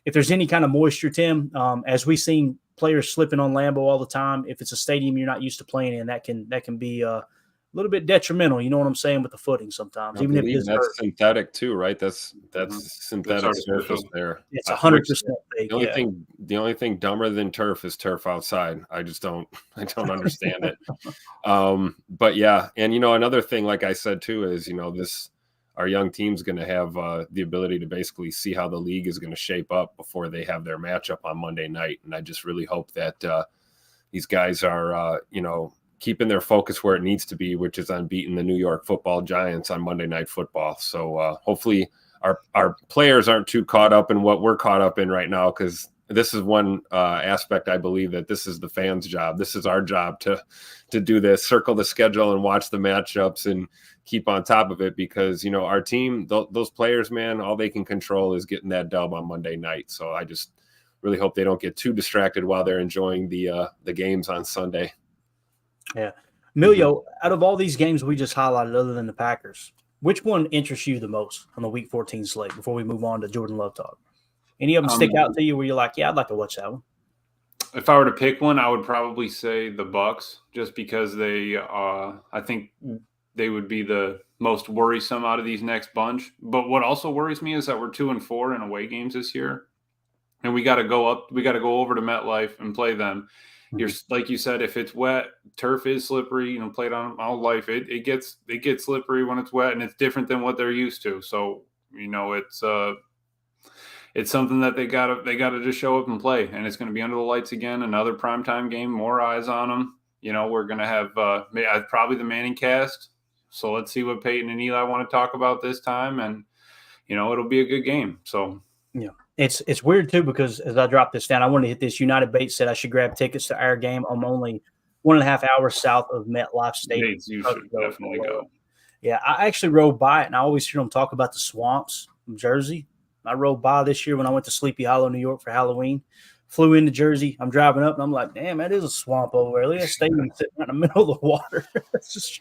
if there's any kind of moisture, Tim, as we've seen players slipping on Lambeau all the time, if it's a stadium you're not used to playing in, that can be a little bit detrimental. You know what I'm saying, with the footing sometimes. Even if it's that's synthetic too, right? That's synthetic surface there. It's 100% fake. The only thing dumber than turf is turf outside. I don't understand it. But yeah, and another thing, like I said too, is our young team's going to have the ability to basically see how the league is going to shape up before they have their matchup on Monday night. And I just really hope that these guys are, keeping their focus where it needs to be, which is on beating the New York Football Giants on Monday Night Football. So hopefully our players aren't too caught up in what we're caught up in right now, because this is one aspect I believe that this is the fans' job. This is our job to do this, circle the schedule and watch the matchups and keep on top of it, because, our team, those players, man, all they can control is getting that dub on Monday night. So I just really hope they don't get too distracted while they're enjoying the games on Sunday. Yeah. Emilio, out of all these games we just highlighted, other than the Packers, Which one interests you the most on the Week 14 slate before we move on to Jordan Love talk? Any of them stick out to you where you're like, yeah, I'd like to watch that one? If I were to pick one, I would probably say the Bucks, just because they, I think they would be the most worrisome out of these next bunch. But what also worries me is that we're 2-4 in away games this year, and we got to go up. We got to go over to MetLife and play them. You're like you said, if it's wet, turf is slippery. Played on all life. It gets slippery when it's wet, and it's different than what they're used to. So it's something that they gotta just show up and play, and it's going to be under the lights again. Another primetime game, more eyes on them. We're going to have probably the Manning cast. So let's see what Peyton and Eli want to talk about this time, and it'll be a good game. So yeah. It's weird, too, because as I drop this down, I want to hit this. United Bates said I should grab tickets to our game. I'm only 1.5 hours south of MetLife Stadium. Bates, you should definitely go. Yeah, I actually rode by it, and I always hear them talk about the swamps from Jersey. I rode by this year when I went to Sleepy Hollow, New York for Halloween. Flew into Jersey. I'm driving up, and I'm like, damn, that is a swamp over there. Look at that stadium sitting right in the middle of the water.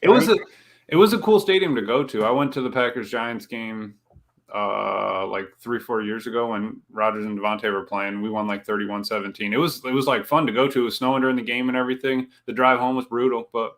It was a cool stadium to go to. I went to the Packers-Giants game like 3-4 years ago when Rodgers and Devontae were playing. We won like 31-17. It was like fun to go to. It was snowing during the game and everything. The drive home was brutal, but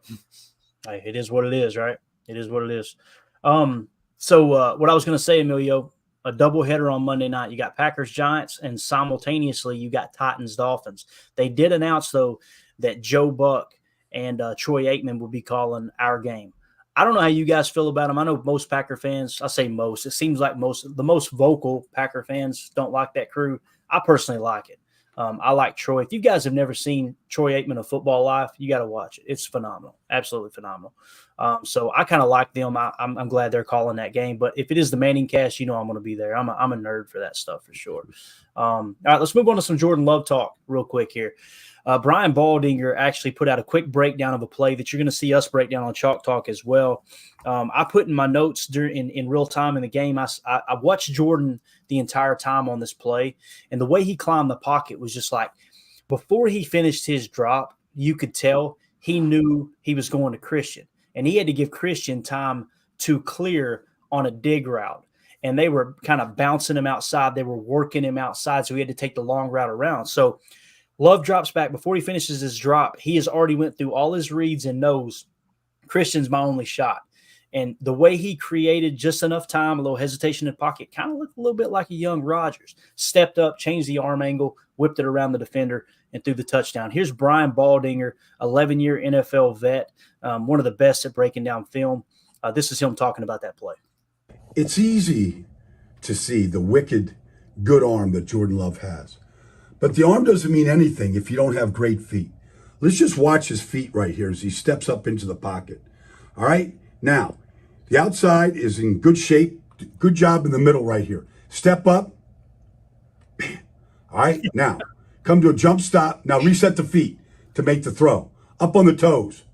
hey, it is what it is, right? It is what it is. So what I was going to say, Emilio, a doubleheader on Monday night. You got Packers-Giants, and simultaneously you got Titans-Dolphins. They did announce, though, that Joe Buck and Troy Aikman will be calling our game. I don't know how you guys feel about them. I know most Packer fans, I say most, it seems like the most vocal Packer fans don't like that crew. I personally like it. I like Troy. If you guys have never seen Troy Aikman of Football Life, you got to watch it. It's phenomenal. Absolutely phenomenal. So I kind of like them. I'm glad they're calling that game. But if it is the Manning cast, I'm going to be there. I'm a nerd for that stuff for sure. All right, let's move on to some Jordan Love talk real quick here. Brian Baldinger actually put out a quick breakdown of a play that you're going to see us break down on Chalk Talk as well. I put in my notes in real time in the game. I watched Jordan the entire time on this play, and the way he climbed the pocket was just like before he finished his drop, you could tell he knew he was going to Christian, and he had to give Christian time to clear on a dig route. And they were kind of bouncing him outside. They were working him outside, so he had to take the long route around. So Love drops back. Before he finishes his drop, he has already went through all his reads and knows Christian's my only shot. And the way he created just enough time, a little hesitation in the pocket, kind of looked a little bit like a young Rodgers. Stepped up, changed the arm angle, whipped it around the defender, and threw the touchdown. Here's Brian Baldinger, 11-year NFL vet, one of the best at breaking down film. This is him talking about that play. It's easy to see the wicked good arm that Jordan Love has. But the arm doesn't mean anything if you don't have great feet. Let's just watch his feet right here as he steps up into the pocket. All right? Now, the outside is in good shape. Good job in the middle right here. Step up. All right? Now, come to a jump stop. Now reset the feet to make the throw. Up on the toes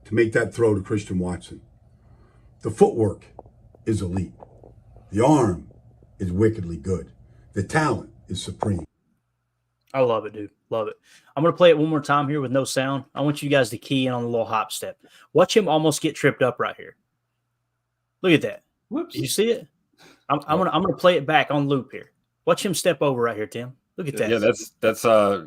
to make that throw to Christian Watson. The footwork is elite. The arm is wickedly good. The talent is supreme. I love it, dude. Love it. I'm going to play it one more time here with no sound. I want you guys to key in on the little hop step. Watch him almost get tripped up right here. Look at that. Whoops. Did you see it? I'm going to play it back on loop here. Watch him step over right here, Tim. Look at that. Yeah, that's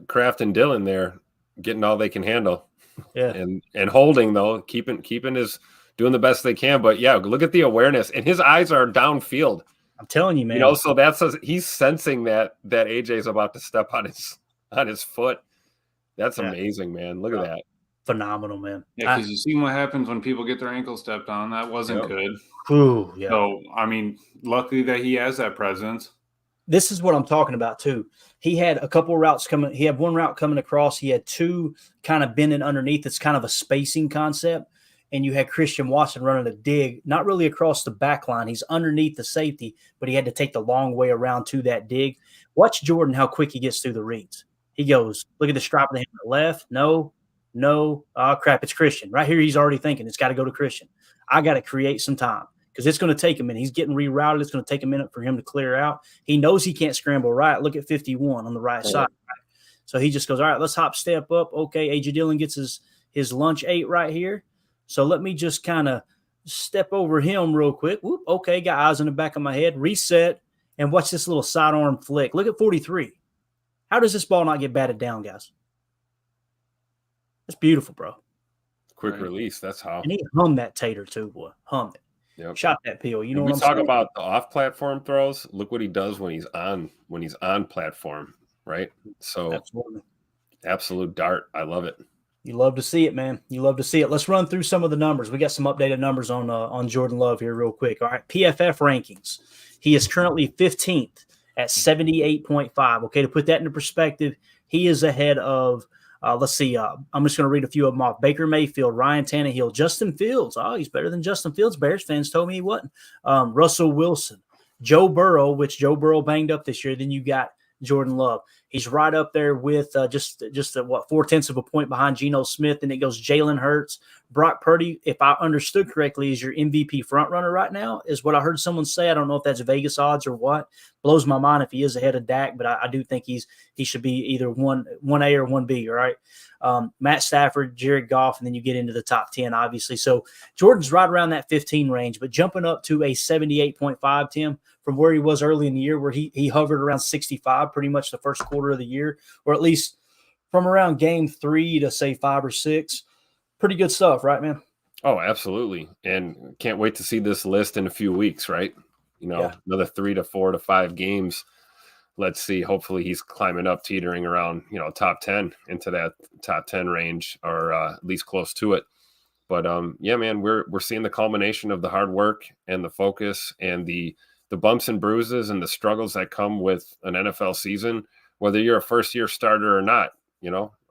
Kraft and Dillon there getting all they can handle. Yeah. And holding though, keeping his doing the best they can. But yeah, look at the awareness, and his eyes are downfield. I'm telling you, man. So he's sensing that AJ's about to step on his foot. That's amazing, man. Look at that. Phenomenal, man. Yeah, because you see what happens when people get their ankles stepped on. That wasn't good. Ooh, yeah. So, I mean, luckily that he has that presence. This is what I'm talking about, too. He had a couple of routes coming. He had one route coming across. He had two kind of bending underneath. It's kind of a spacing concept. And you had Christian Watson running a dig, not really across the back line. He's underneath the safety, but he had to take the long way around to that dig. Watch Jordan, how quick he gets through the reads. He goes, look at the stripe of the helmet. Left, no. Oh, crap, it's Christian. Right here, he's already thinking it's got to go to Christian. I got to create some time because it's going to take a minute. He's getting rerouted. It's going to take a minute for him to clear out. He knows he can't scramble right. Look at 51 on the right side. So he just goes, all right, let's hop step up. Okay, A.J. Dillon gets his lunch 8 right here. So let me just kind of Step over him real quick. Whoop, okay, got eyes in the back of my head. Reset and watch this little sidearm flick. Look at 43. How does this ball not get batted down, guys? That's beautiful, bro. Quick Right. release. That's how. And he hummed that tater too, boy. Hummed it. Yep. Shot that peel. You know And what we I'm talk saying? about the off-platform throws. Look what he does when he's on platform, right? So Absolutely. absolute dart. I love it. You love to see it, man. You love to see it. Let's run through some of the numbers. We got some updated numbers on Jordan Love here real quick. All right, PFF rankings. He is currently 15th at 78.5. Okay, to put that into perspective, he is ahead of, let's see, I'm just going to read a few of them off. Baker Mayfield, Ryan Tannehill, Justin Fields. Oh, he's better than Justin Fields. Bears fans told me he wasn't. Russell Wilson, Joe Burrow, which Joe Burrow banged up this year. Then you got Jordan Love. He's right up there with just 0.4 of a point behind Geno Smith. And it goes Jalen Hurts, Brock Purdy, if I understood correctly, is your MVP frontrunner right now, is what I heard someone say. I don't know if that's Vegas odds or what. Blows my mind if he is ahead of Dak, but I do think he should be either 1A or 1B, all right? Matt Stafford, Jared Goff, and then you get into the top 10, obviously. So Jordan's right around that 15 range, but jumping up to a 78.5, Tim, from where he was early in the year, where he hovered around 65 pretty much the first quarter of the year, or at least from around game 3 to say 5 or 6. Pretty good stuff, right, man? Oh, absolutely. And can't wait to see this list in a few weeks, right? You know, Yeah. Another 3 to 4 to 5 games. Let's see. Hopefully he's climbing up, teetering around, top 10 into that top 10 range, or at least close to it. But yeah, man, we're seeing the culmination of the hard work and the focus and the bumps and bruises and the struggles that come with an NFL season, whether you're a first-year starter or not.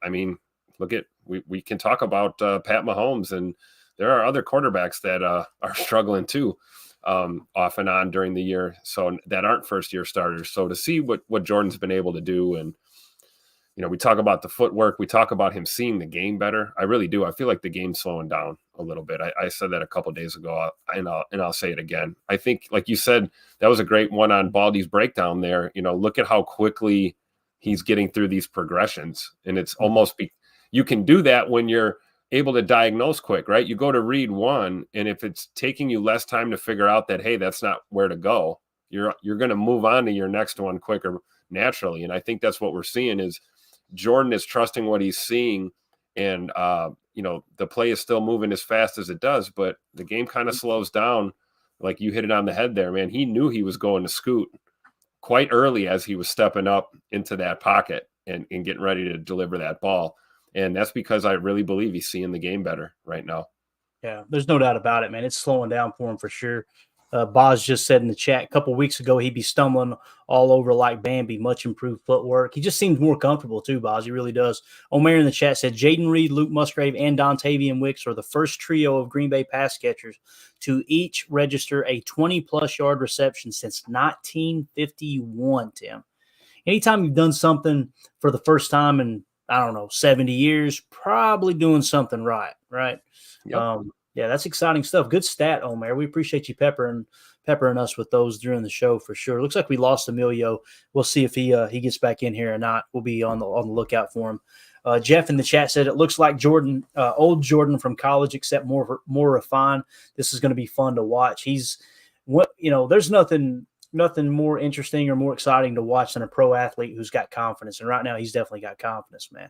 I mean, look at we can talk about Pat Mahomes, and there are other quarterbacks that are struggling too, off and on during the year, so that aren't first-year starters. So to see what Jordan's been able to do, and we talk about the footwork, we talk about him seeing the game better. I really do. I feel like the game's slowing down a little bit. I said that a couple days ago, and I'll say it again. I think, like you said, that was a great one on Baldy's breakdown there. Look at how quickly he's getting through these progressions, and it's almost you can do that when you're able to diagnose quick, right? You go to read one, and if it's taking you less time to figure out that, hey, that's not where to go, you're going to move on to your next one quicker naturally. And I think that's what we're seeing is Jordan is trusting what he's seeing, and the play is still moving as fast as it does, but the game kind of slows down. Like you hit it on the head there, man. He knew he was going to scoot quite early as he was stepping up into that pocket and getting ready to deliver that ball. And that's because I really believe he's seeing the game better right now. Yeah, there's no doubt about it, man. It's slowing down for him for sure. Boz just said in the chat a couple weeks ago he'd be stumbling all over like Bambi, much improved footwork. He just seems more comfortable too, Boz. He really does. Omer in the chat said Jaden Reed, Luke Musgrave, and Dontavian Wicks are the first trio of Green Bay pass catchers to each register a 20-plus yard reception since 1951, Tim. Anytime you've done something for the first time in, 70 years, probably doing something right? Yep. Yeah, that's exciting stuff. Good stat, Omer. We appreciate you peppering us with those during the show for sure. Looks like we lost Emilio. We'll see if he gets back in here or not. We'll be on the lookout for him. Jeff in the chat said it looks like Jordan, old Jordan from college, except more refined. This is going to be fun to watch. There's nothing more interesting or more exciting to watch than a pro athlete who's got confidence. And right now he's definitely got confidence, man.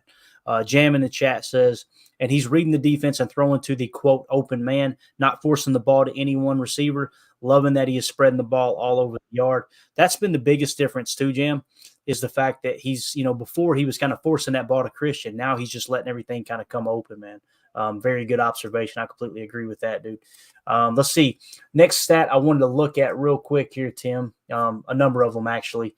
Jam in the chat says, and he's reading the defense and throwing to the, quote, open man, not forcing the ball to any one receiver, loving that he is spreading the ball all over the yard. That's been the biggest difference too, Jam, is the fact that he's, before he was kind of forcing that ball to Christian. Now he's just letting everything kind of come open, man. Very good observation. I completely agree with that, dude. Let's see. Next stat I wanted to look at real quick here, Tim. A number of them, actually.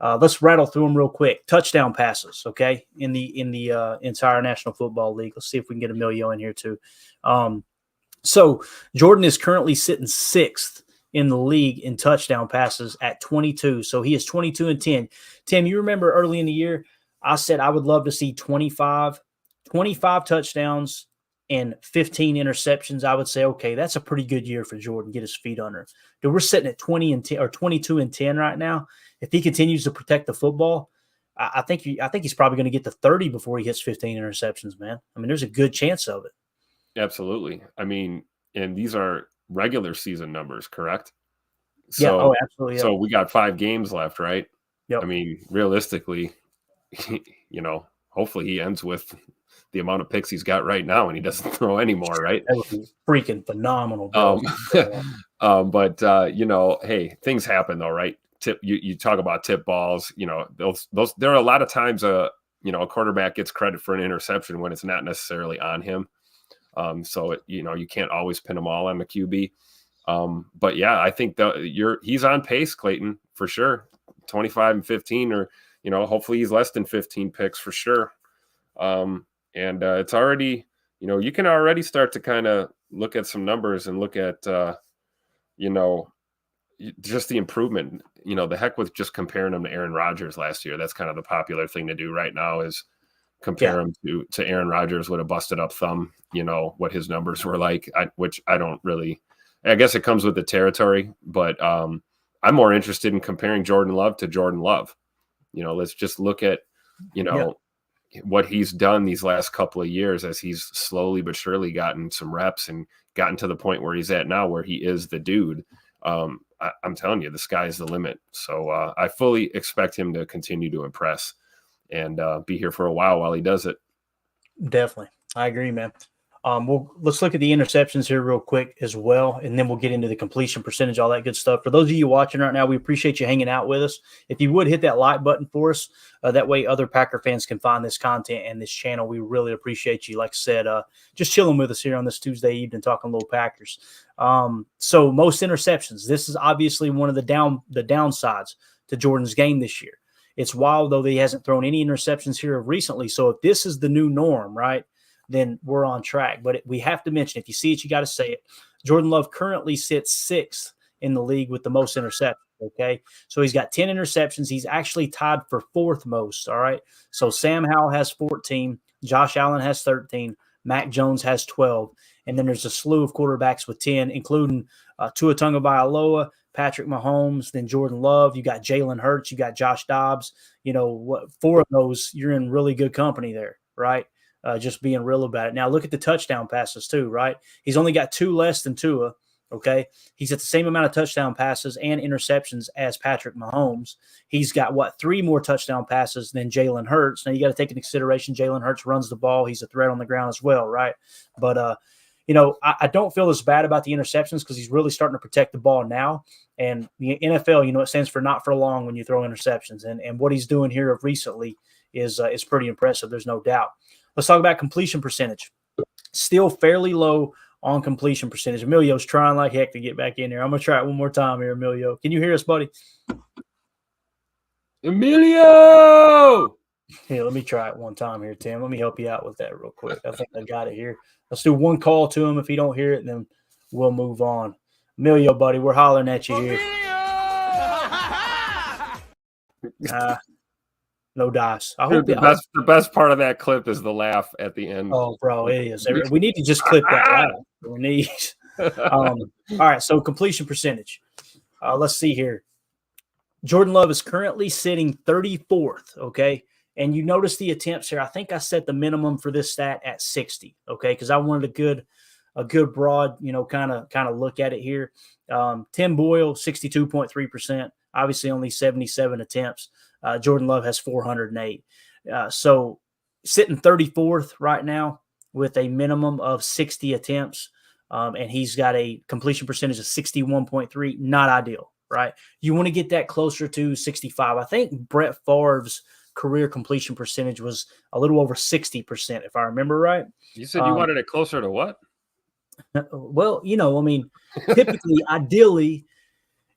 Let's rattle through them real quick. Touchdown passes, okay, in the entire National Football League. Let's see if we can get Emilio in here too. So Jordan is currently sitting 6th in the league in touchdown passes at 22. So he is 22-10. Tim, you remember early in the year, I said I would love to see 25 touchdowns and 15 interceptions. I would say, okay, that's a pretty good year for Jordan. Get his feet under him. Dude, we're sitting at 20-10 or 22-10 right now. If he continues to protect the football, I think he's probably going to get to 30 before he hits 15 interceptions, man. I mean, there's a good chance of it. Absolutely. I mean, and these are regular season numbers, correct? Yeah. So, Oh, absolutely. Yeah. so we got 5 games left, right? Yep. I mean, realistically, hopefully he ends with the amount of picks he's got right now and he doesn't throw anymore, right? That would be freaking phenomenal, bro. But hey, things happen though, right? You talk about tip balls, those there are a lot of times a quarterback gets credit for an interception when it's not necessarily on him. So you can't always pin them all on the QB. But yeah, I think he's on pace, Clayton, for sure. 25 and 15, or hopefully he's less than 15 picks for sure. And it's already, you can already start to kind of look at some numbers and look at just the improvement. The heck with just comparing him to Aaron Rodgers last year. That's kind of the popular thing to do right now, is compare him to Aaron Rodgers with a busted up thumb, what his numbers were like, which I don't really, I guess it comes with the territory, but I'm more interested in comparing Jordan Love to Jordan Love. Let's just look at, what he's done these last couple of years as he's slowly but surely gotten some reps and gotten to the point where he's at now, where he is the dude. I'm telling you, the sky's the limit. So I fully expect him to continue to impress and be here for a while he does it. Definitely. I agree, man. Let's look at the interceptions here real quick as well, and then we'll get into the completion percentage, all that good stuff. For those of you watching right now, we appreciate you hanging out with us. If you would hit that like button for us, that way other Packer fans can find this content and this channel. We really appreciate you, like I said, just chilling with us here on this Tuesday evening, talking little Packers. So most interceptions. This is obviously one of the downsides to Jordan's game this year. It's wild, though, that he hasn't thrown any interceptions here recently. So if this is the new norm, right, then we're on track. But we have to mention, if you see it, you got to say it. Jordan Love currently sits 6th in the league with the most interceptions, okay? So he's got 10 interceptions. He's actually tied for 4th most, all right? So Sam Howell has 14. Josh Allen has 13. Mac Jones has 12. And then there's a slew of quarterbacks with 10, including Tua Tagovailoa, Patrick Mahomes, then Jordan Love. You got Jalen Hurts. You got Josh Dobbs. 4 of those, you're in really good company there, right? Just being real about it. Now, look at the touchdown passes too, right? He's only got 2 less than Tua, okay? He's at the same amount of touchdown passes and interceptions as Patrick Mahomes. He's got, 3 more touchdown passes than Jalen Hurts. Now, you got to take into consideration Jalen Hurts runs the ball. He's a threat on the ground as well, right? But, I don't feel as bad about the interceptions because he's really starting to protect the ball now. And the NFL, it stands for not for long when you throw interceptions. And what he's doing here recently is pretty impressive. There's no doubt. Let's talk about completion percentage. Still fairly low on completion percentage. Emilio's trying like heck to get back in here. I'm going to try it one more time here, Emilio. Can you hear us, buddy? Emilio! Here, let me try it one time here, Tim. Let me help you out with that real quick. I think I got it here. Let's do one call to him. If he don't hear it, then we'll move on. Emilio, buddy, we're hollering at you here. No dice. I hope the best part of that clip is the laugh at the end. Oh, bro, it is. We need to just clip that laugh. We need. All right, so completion percentage. Let's see here. Jordan Love is currently sitting 34th, okay? And you notice the attempts here. I think I set the minimum for this stat at 60, okay? Because I wanted a good broad, kind of look at it here. Tim Boyle, 62.3%. Obviously, only 77 attempts. Jordan Love has 408. So sitting 34th right now with a minimum of 60 attempts, and he's got a completion percentage of 61.3. Not ideal, right? You want to get that closer to 65. I think Brett Favre's career completion percentage was a little over 60%, if I remember right. You said you wanted it closer to what? Well, typically, ideally,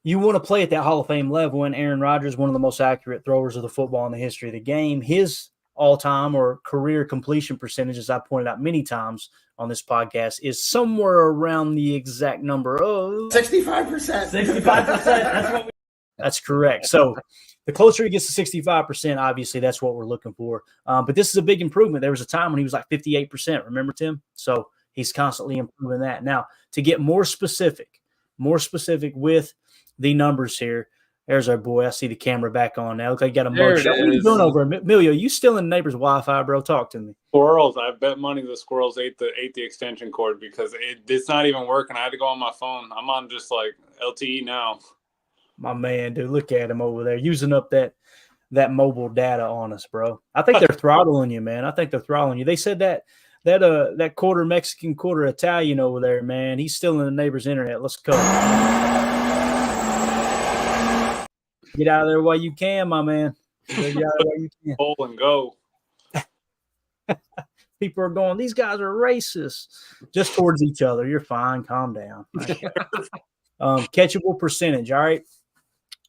you want to play at that Hall of Fame level, and Aaron Rodgers, one of the most accurate throwers of the football in the history of the game. His all-time or career completion percentage, as I pointed out many times on this podcast, is somewhere around the exact number of 65%. 65%. That's correct. So the closer he gets to 65%, obviously that's what we're looking for. But this is a big improvement. There was a time when he was like 58%. Remember, Tim? So he's constantly improving that. Now, to get more specific with the numbers here, There's our boy. I see the camera back on now. Look like you got a There mug it shot. What are you is. doing over there? Emilio, you still in the neighbor's Wi-Fi, bro? Talk to me. Squirrels. I bet money the squirrels ate the extension cord because it's not even working. I had to go on my phone. I'm on just like LTE now. My man, dude, look at him over there using up that mobile data on us, bro. I think they're throttling you, man. I think they're throttling you. They said that quarter Mexican, quarter Italian over there, man. He's still in the neighbor's internet. Let's go. Get out of there while you can, my man. Get out of there while you can. Pull and go. People are going, these guys are racist. Just towards each other. You're fine. Calm down. Catchable percentage. All right.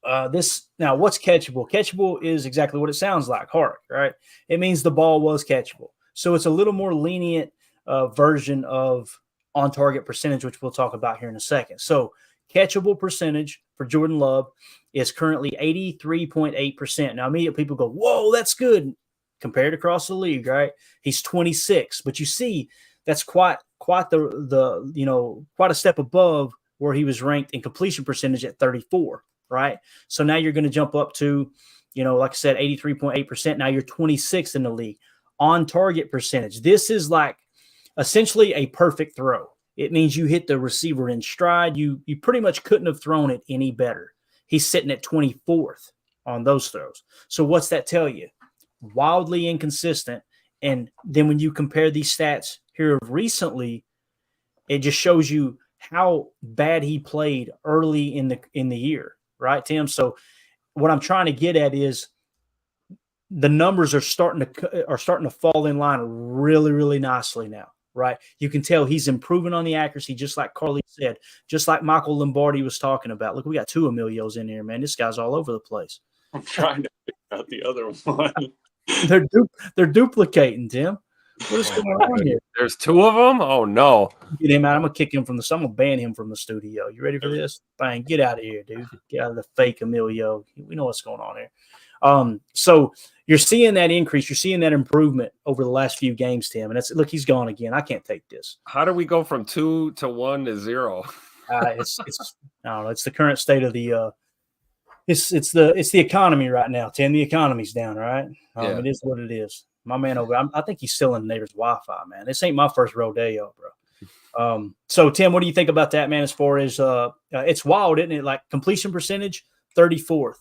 Now, what's catchable? Catchable is exactly what it sounds like. Hark, right? It means the ball was catchable. So it's a little more lenient version of on-target percentage, which we'll talk about here in a second. So catchable percentage for Jordan Love is currently 83.8%. Now, immediately people go, whoa, that's good. Compared across the league, right? He's 26, but you see that's quite quite a step above where he was ranked in completion percentage at 34, right? So now you're going to jump up to, like I said, 83.8%. Now you're 26th in the league. On target percentage. This is like essentially a perfect throw. It means you hit the receiver in stride. You pretty much couldn't have thrown it any better. He's sitting at 24th on those throws. So what's that tell you? Wildly inconsistent. And then when you compare these stats here recently, it just shows you how bad he played early in the year, right, Tim? So what I'm trying to get at is the numbers are starting to fall in line really, really nicely now, right? You can tell he's improving on the accuracy, just like Carly said, just like Michael Lombardi was talking about. Look, we got two Emilios in here, man. This guy's all over the place. I'm trying to figure out the other one. They're duplicating, Tim. What is going on here? There's two of them? Oh, no. Get him out. I'm going to kick him I'm going to ban him from the studio. You ready for this? Bang, get out of here, dude. Get out of the fake Emilio. We know what's going on here. So you're seeing that increase. You're seeing that improvement over the last few games, Tim. And look, he's gone again. I can't take this. How do we go from 2 to 1 to 0? It's I don't know. It's the current state of the it's the economy right now, Tim. The economy's down, right? Yeah. It is what it is. My man over, I think he's still in the neighbor's Wi-Fi, man. This ain't my first rodeo, bro. So Tim, what do you think about that, man? As far as it's wild, isn't it? Like completion percentage, 34th.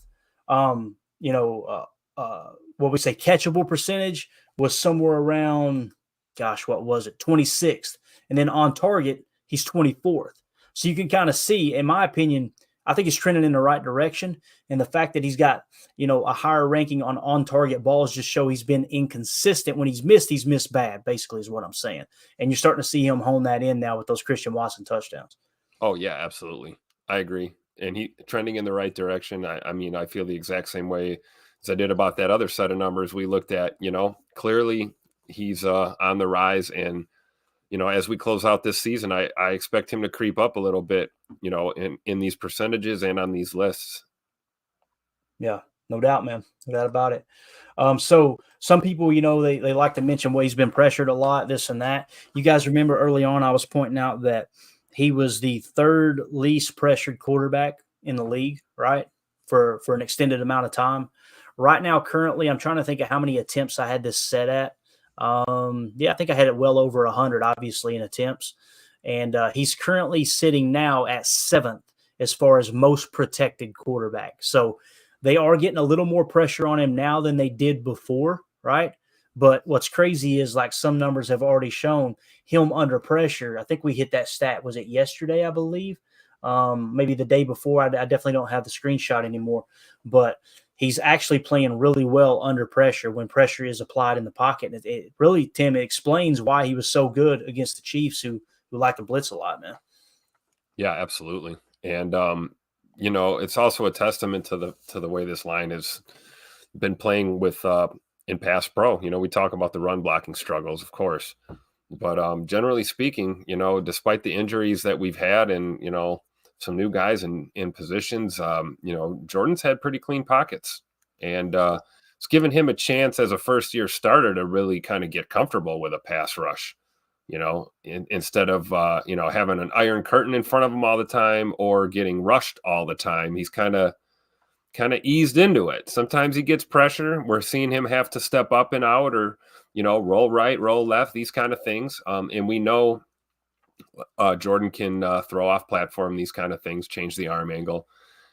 What we say catchable percentage was somewhere around, what was it? 26th. And then on target, he's 24th. So you can kind of see, in my opinion, I think he's trending in the right direction. And the fact that he's got, a higher ranking on target balls just show he's been inconsistent. When he's missed bad, basically is what I'm saying. And you're starting to see him hone that in now with those Christian Watson touchdowns. Oh, yeah, absolutely. I agree. And he trending in the right direction. I mean, I feel the exact same way as I did about that other set of numbers we looked at. Clearly he's on the rise. And, as we close out this season, I expect him to creep up a little bit, in these percentages and on these lists. Yeah, no doubt, man. No doubt about it. So some people, they like to mention, well, he's been pressured a lot, this and that. You guys remember early on, I was pointing out that he was the third least pressured quarterback in the league, right? For an extended amount of time. Right now, currently, I'm trying to think of how many attempts I had this set at. I think I had it well over 100, obviously, in attempts. And he's currently sitting now at 7th as far as most protected quarterback. So they are getting a little more pressure on him now than they did before, right? But what's crazy is, like, some numbers have already shown him under pressure. I think we hit that stat. Was it yesterday, I believe? Maybe the day before. I definitely don't have the screenshot anymore. But he's actually playing really well under pressure when pressure is applied in the pocket. It really, Tim, it explains why he was so good against the Chiefs who like to blitz a lot, man. Yeah, absolutely. And, it's also a testament to the way this line has been playing with in pass pro. We talk about the run blocking struggles, of course. But generally speaking, despite the injuries that we've had and, some new guys in positions, Jordan's had pretty clean pockets. And it's given him a chance as a first-year starter to really kind of get comfortable with a pass rush, instead of, having an iron curtain in front of him all the time or getting rushed all the time. He's kind of kind of eased into it. Sometimes he gets pressure. We're seeing him have to step up and out, or roll right, roll left, these kind of things. And we know Jordan can throw off platform, these kind of things, change the arm angle.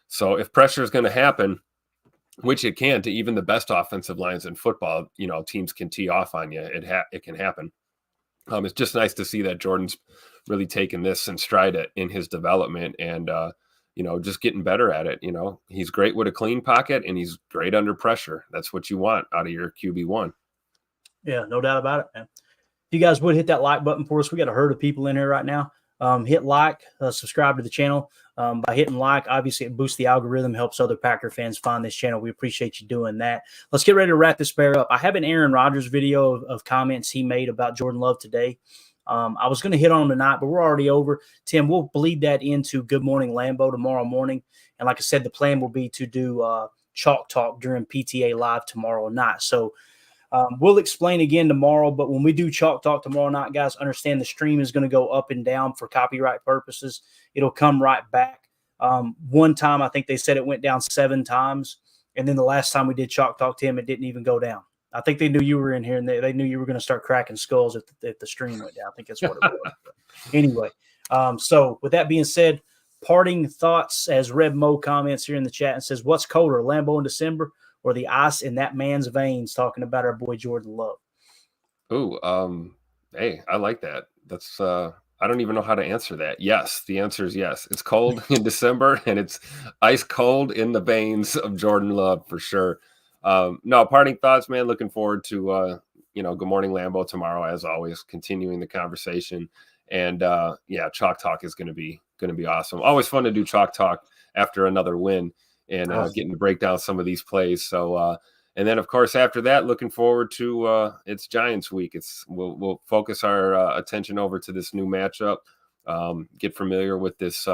So if pressure is going to happen, which it can to even the best offensive lines in football, teams can tee off on you. It can happen. It's just nice to see that Jordan's really taken this in stride in his development and, just getting better at it. He's great with a clean pocket and he's great under pressure. That's what you want out of your QB1. Yeah, no doubt about it, man. If you guys would hit that like button for us, we got a herd of people in here right now. Hit like, subscribe to the channel. By hitting like, obviously it boosts the algorithm, helps other Packer fans find this channel. We appreciate you doing that. Let's get ready to wrap this bear up. I have an Aaron Rodgers video of comments he made about Jordan Love today. I was going to hit on him tonight, but we're already over. Tim, we'll bleed that into Good Morning Lambeau tomorrow morning. And like I said, the plan will be to do Chalk Talk during PTA Live tomorrow night. So we'll explain again tomorrow, but when we do Chalk Talk tomorrow night, guys, understand the stream is going to go up and down for copyright purposes. It'll come right back. One time, I think they said it went down 7 times, and then the last time we did Chalk Talk, Tim, it didn't even go down. I think they knew you were in here, and they knew you were going to start cracking skulls if the stream went down. I think that's what it was. Anyway, so with that being said, parting thoughts as Reb Mo comments here in the chat and says, what's colder, Lambeau in December or the ice in that man's veins, talking about our boy Jordan Love? Oh, hey, I like that. That's I don't even know how to answer that. Yes, the answer is yes. It's cold in December, and it's ice cold in the veins of Jordan Love for sure. No, parting thoughts, man. Looking forward to Good Morning Lambeau tomorrow, as always, continuing the conversation. And Chalk Talk is going to be awesome. Always fun to do Chalk Talk after another win and getting to break down some of these plays. So and then of course after that, looking forward to it's Giants week. We'll focus our attention over to this new matchup, get familiar with this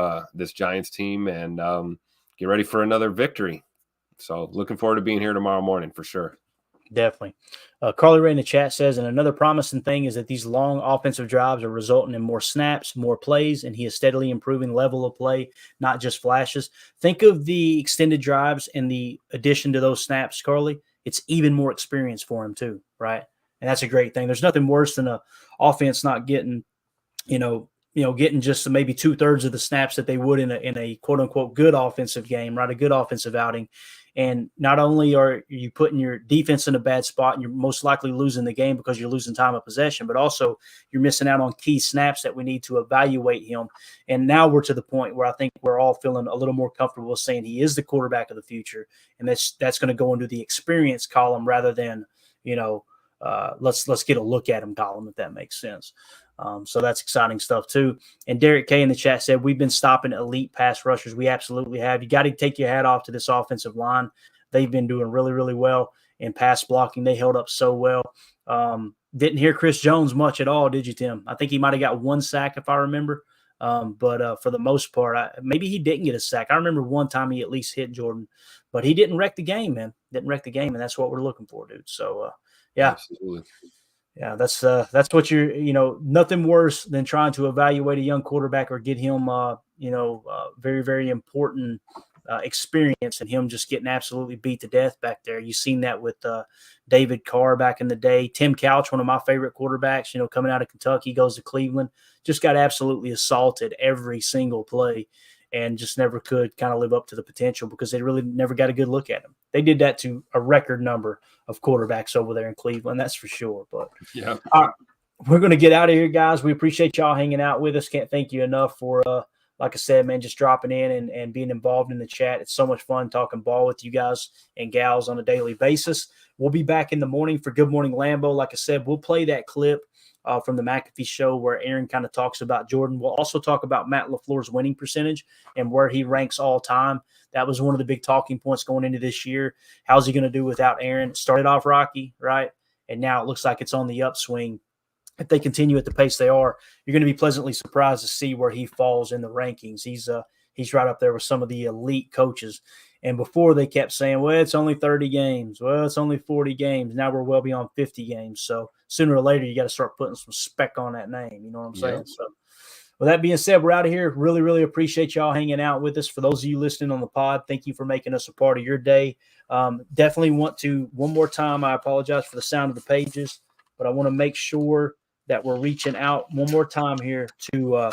Giants team, and get ready for another victory. So looking forward to being here tomorrow morning for sure. Definitely. Carly Ray in the chat says, and another promising thing is that these long offensive drives are resulting in more snaps, more plays, and he is steadily improving level of play, not just flashes. Think of the extended drives and the addition to those snaps, Carly. It's even more experience for him too, right? And that's a great thing. There's nothing worse than an offense not getting, getting just maybe 2/3 of the snaps that they would in a quote unquote good offensive game, right? A good offensive outing. And not only are you putting your defense in a bad spot and you're most likely losing the game because you're losing time of possession, but also you're missing out on key snaps that we need to evaluate him. And now we're to the point where I think we're all feeling a little more comfortable saying he is the quarterback of the future. And that's going to go into the experience column rather than, let's get a look at him column, if that makes sense. So that's exciting stuff too. And Derek K in the chat said, we've been stopping elite pass rushers. We absolutely have. You got to take your hat off to this offensive line. They've been doing really, really well in pass blocking. They held up so well. Didn't hear Chris Jones much at all, did you, Tim? I think he might have got 1 sack if I remember. But for the most part, maybe he didn't get a sack. I remember one time he at least hit Jordan, but he didn't wreck the game, man. Didn't wreck the game, and that's what we're looking for, dude. So, yeah. Absolutely. Yeah, that's what nothing worse than trying to evaluate a young quarterback or get him, very, very important experience and him just getting absolutely beat to death back there. You've seen that with David Carr back in the day. Tim Couch, one of my favorite quarterbacks, coming out of Kentucky, goes to Cleveland, just got absolutely assaulted every single play and just never could kind of live up to the potential because they really never got a good look at him. They did that to a record number of quarterbacks over there in Cleveland, that's for sure. But yeah, we're going to get out of here, guys. We appreciate y'all hanging out with us. Can't thank you enough for, like I said, man, just dropping in and being involved in the chat. It's so much fun talking ball with you guys and gals on a daily basis. We'll be back in the morning for Good Morning Lambeau. Like I said, we'll play that clip from the McAfee show where Aaron kind of talks about Jordan. We'll also talk about Matt LaFleur's winning percentage and where he ranks all time. That was one of the big talking points going into this year. How's he going to do without Aaron? It started off rocky, right? And now it looks like it's on the upswing. If they continue at the pace they are, you're going to be pleasantly surprised to see where he falls in the rankings. He's right up there with some of the elite coaches. And before they kept saying, well, it's only 30 games. Well, it's only 40 games. Now we're well beyond 50 games. So sooner or later, you got to start putting some spec on that name. You know what I'm saying? Yeah. So, With that being said, we're out of here. Really, really appreciate y'all hanging out with us. For those of you listening on the pod, thank you for making us a part of your day. Definitely want to, one more time, I apologize for the sound of the pages, but I want to make sure that we're reaching out one more time here to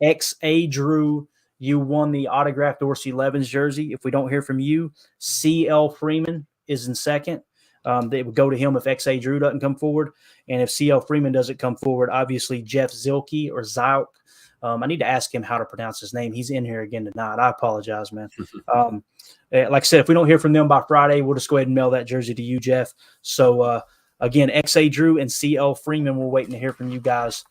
XA Drew. You won the autographed Dorsey Levens jersey. If we don't hear from you, CL Freeman is in second. They would go to him if XA Drew doesn't come forward. And if CL Freeman doesn't come forward, obviously Jeff Zilke or Zilk. I need to ask him how to pronounce his name. He's in here again tonight. I apologize, man. Like I said, if we don't hear from them by Friday, we'll just go ahead and mail that jersey to you, Jeff. So, again, XA Drew and CL Freeman, we're waiting to hear from you guys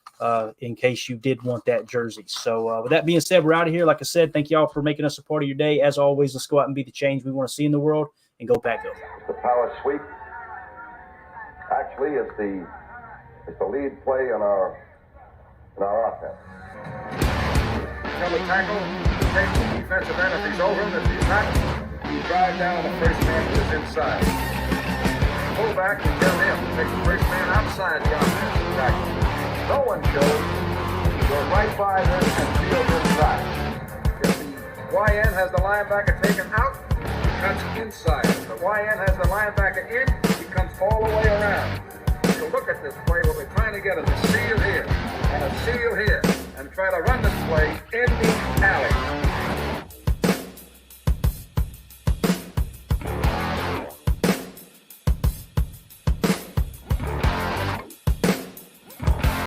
in case you did want that jersey. So, with that being said, we're out of here. Like I said, thank you all for making us a part of your day. As always, let's go out and be the change we want to see in the world and go Pack Go. The power sweep actually is the lead play in our offense. Tell the tackle, take the defensive end if he's over him. If he's not, you drive down the first man who is inside. Pull back and tell him to take the first man outside the offensive tackle. No one goes. Go right by them and field inside. If the YN has the linebacker taken out, he cuts inside. If the YN has the linebacker in, he comes all the way around. So look at this play. What we're trying to get is a seal here and a seal here, and try to run this play in the alley.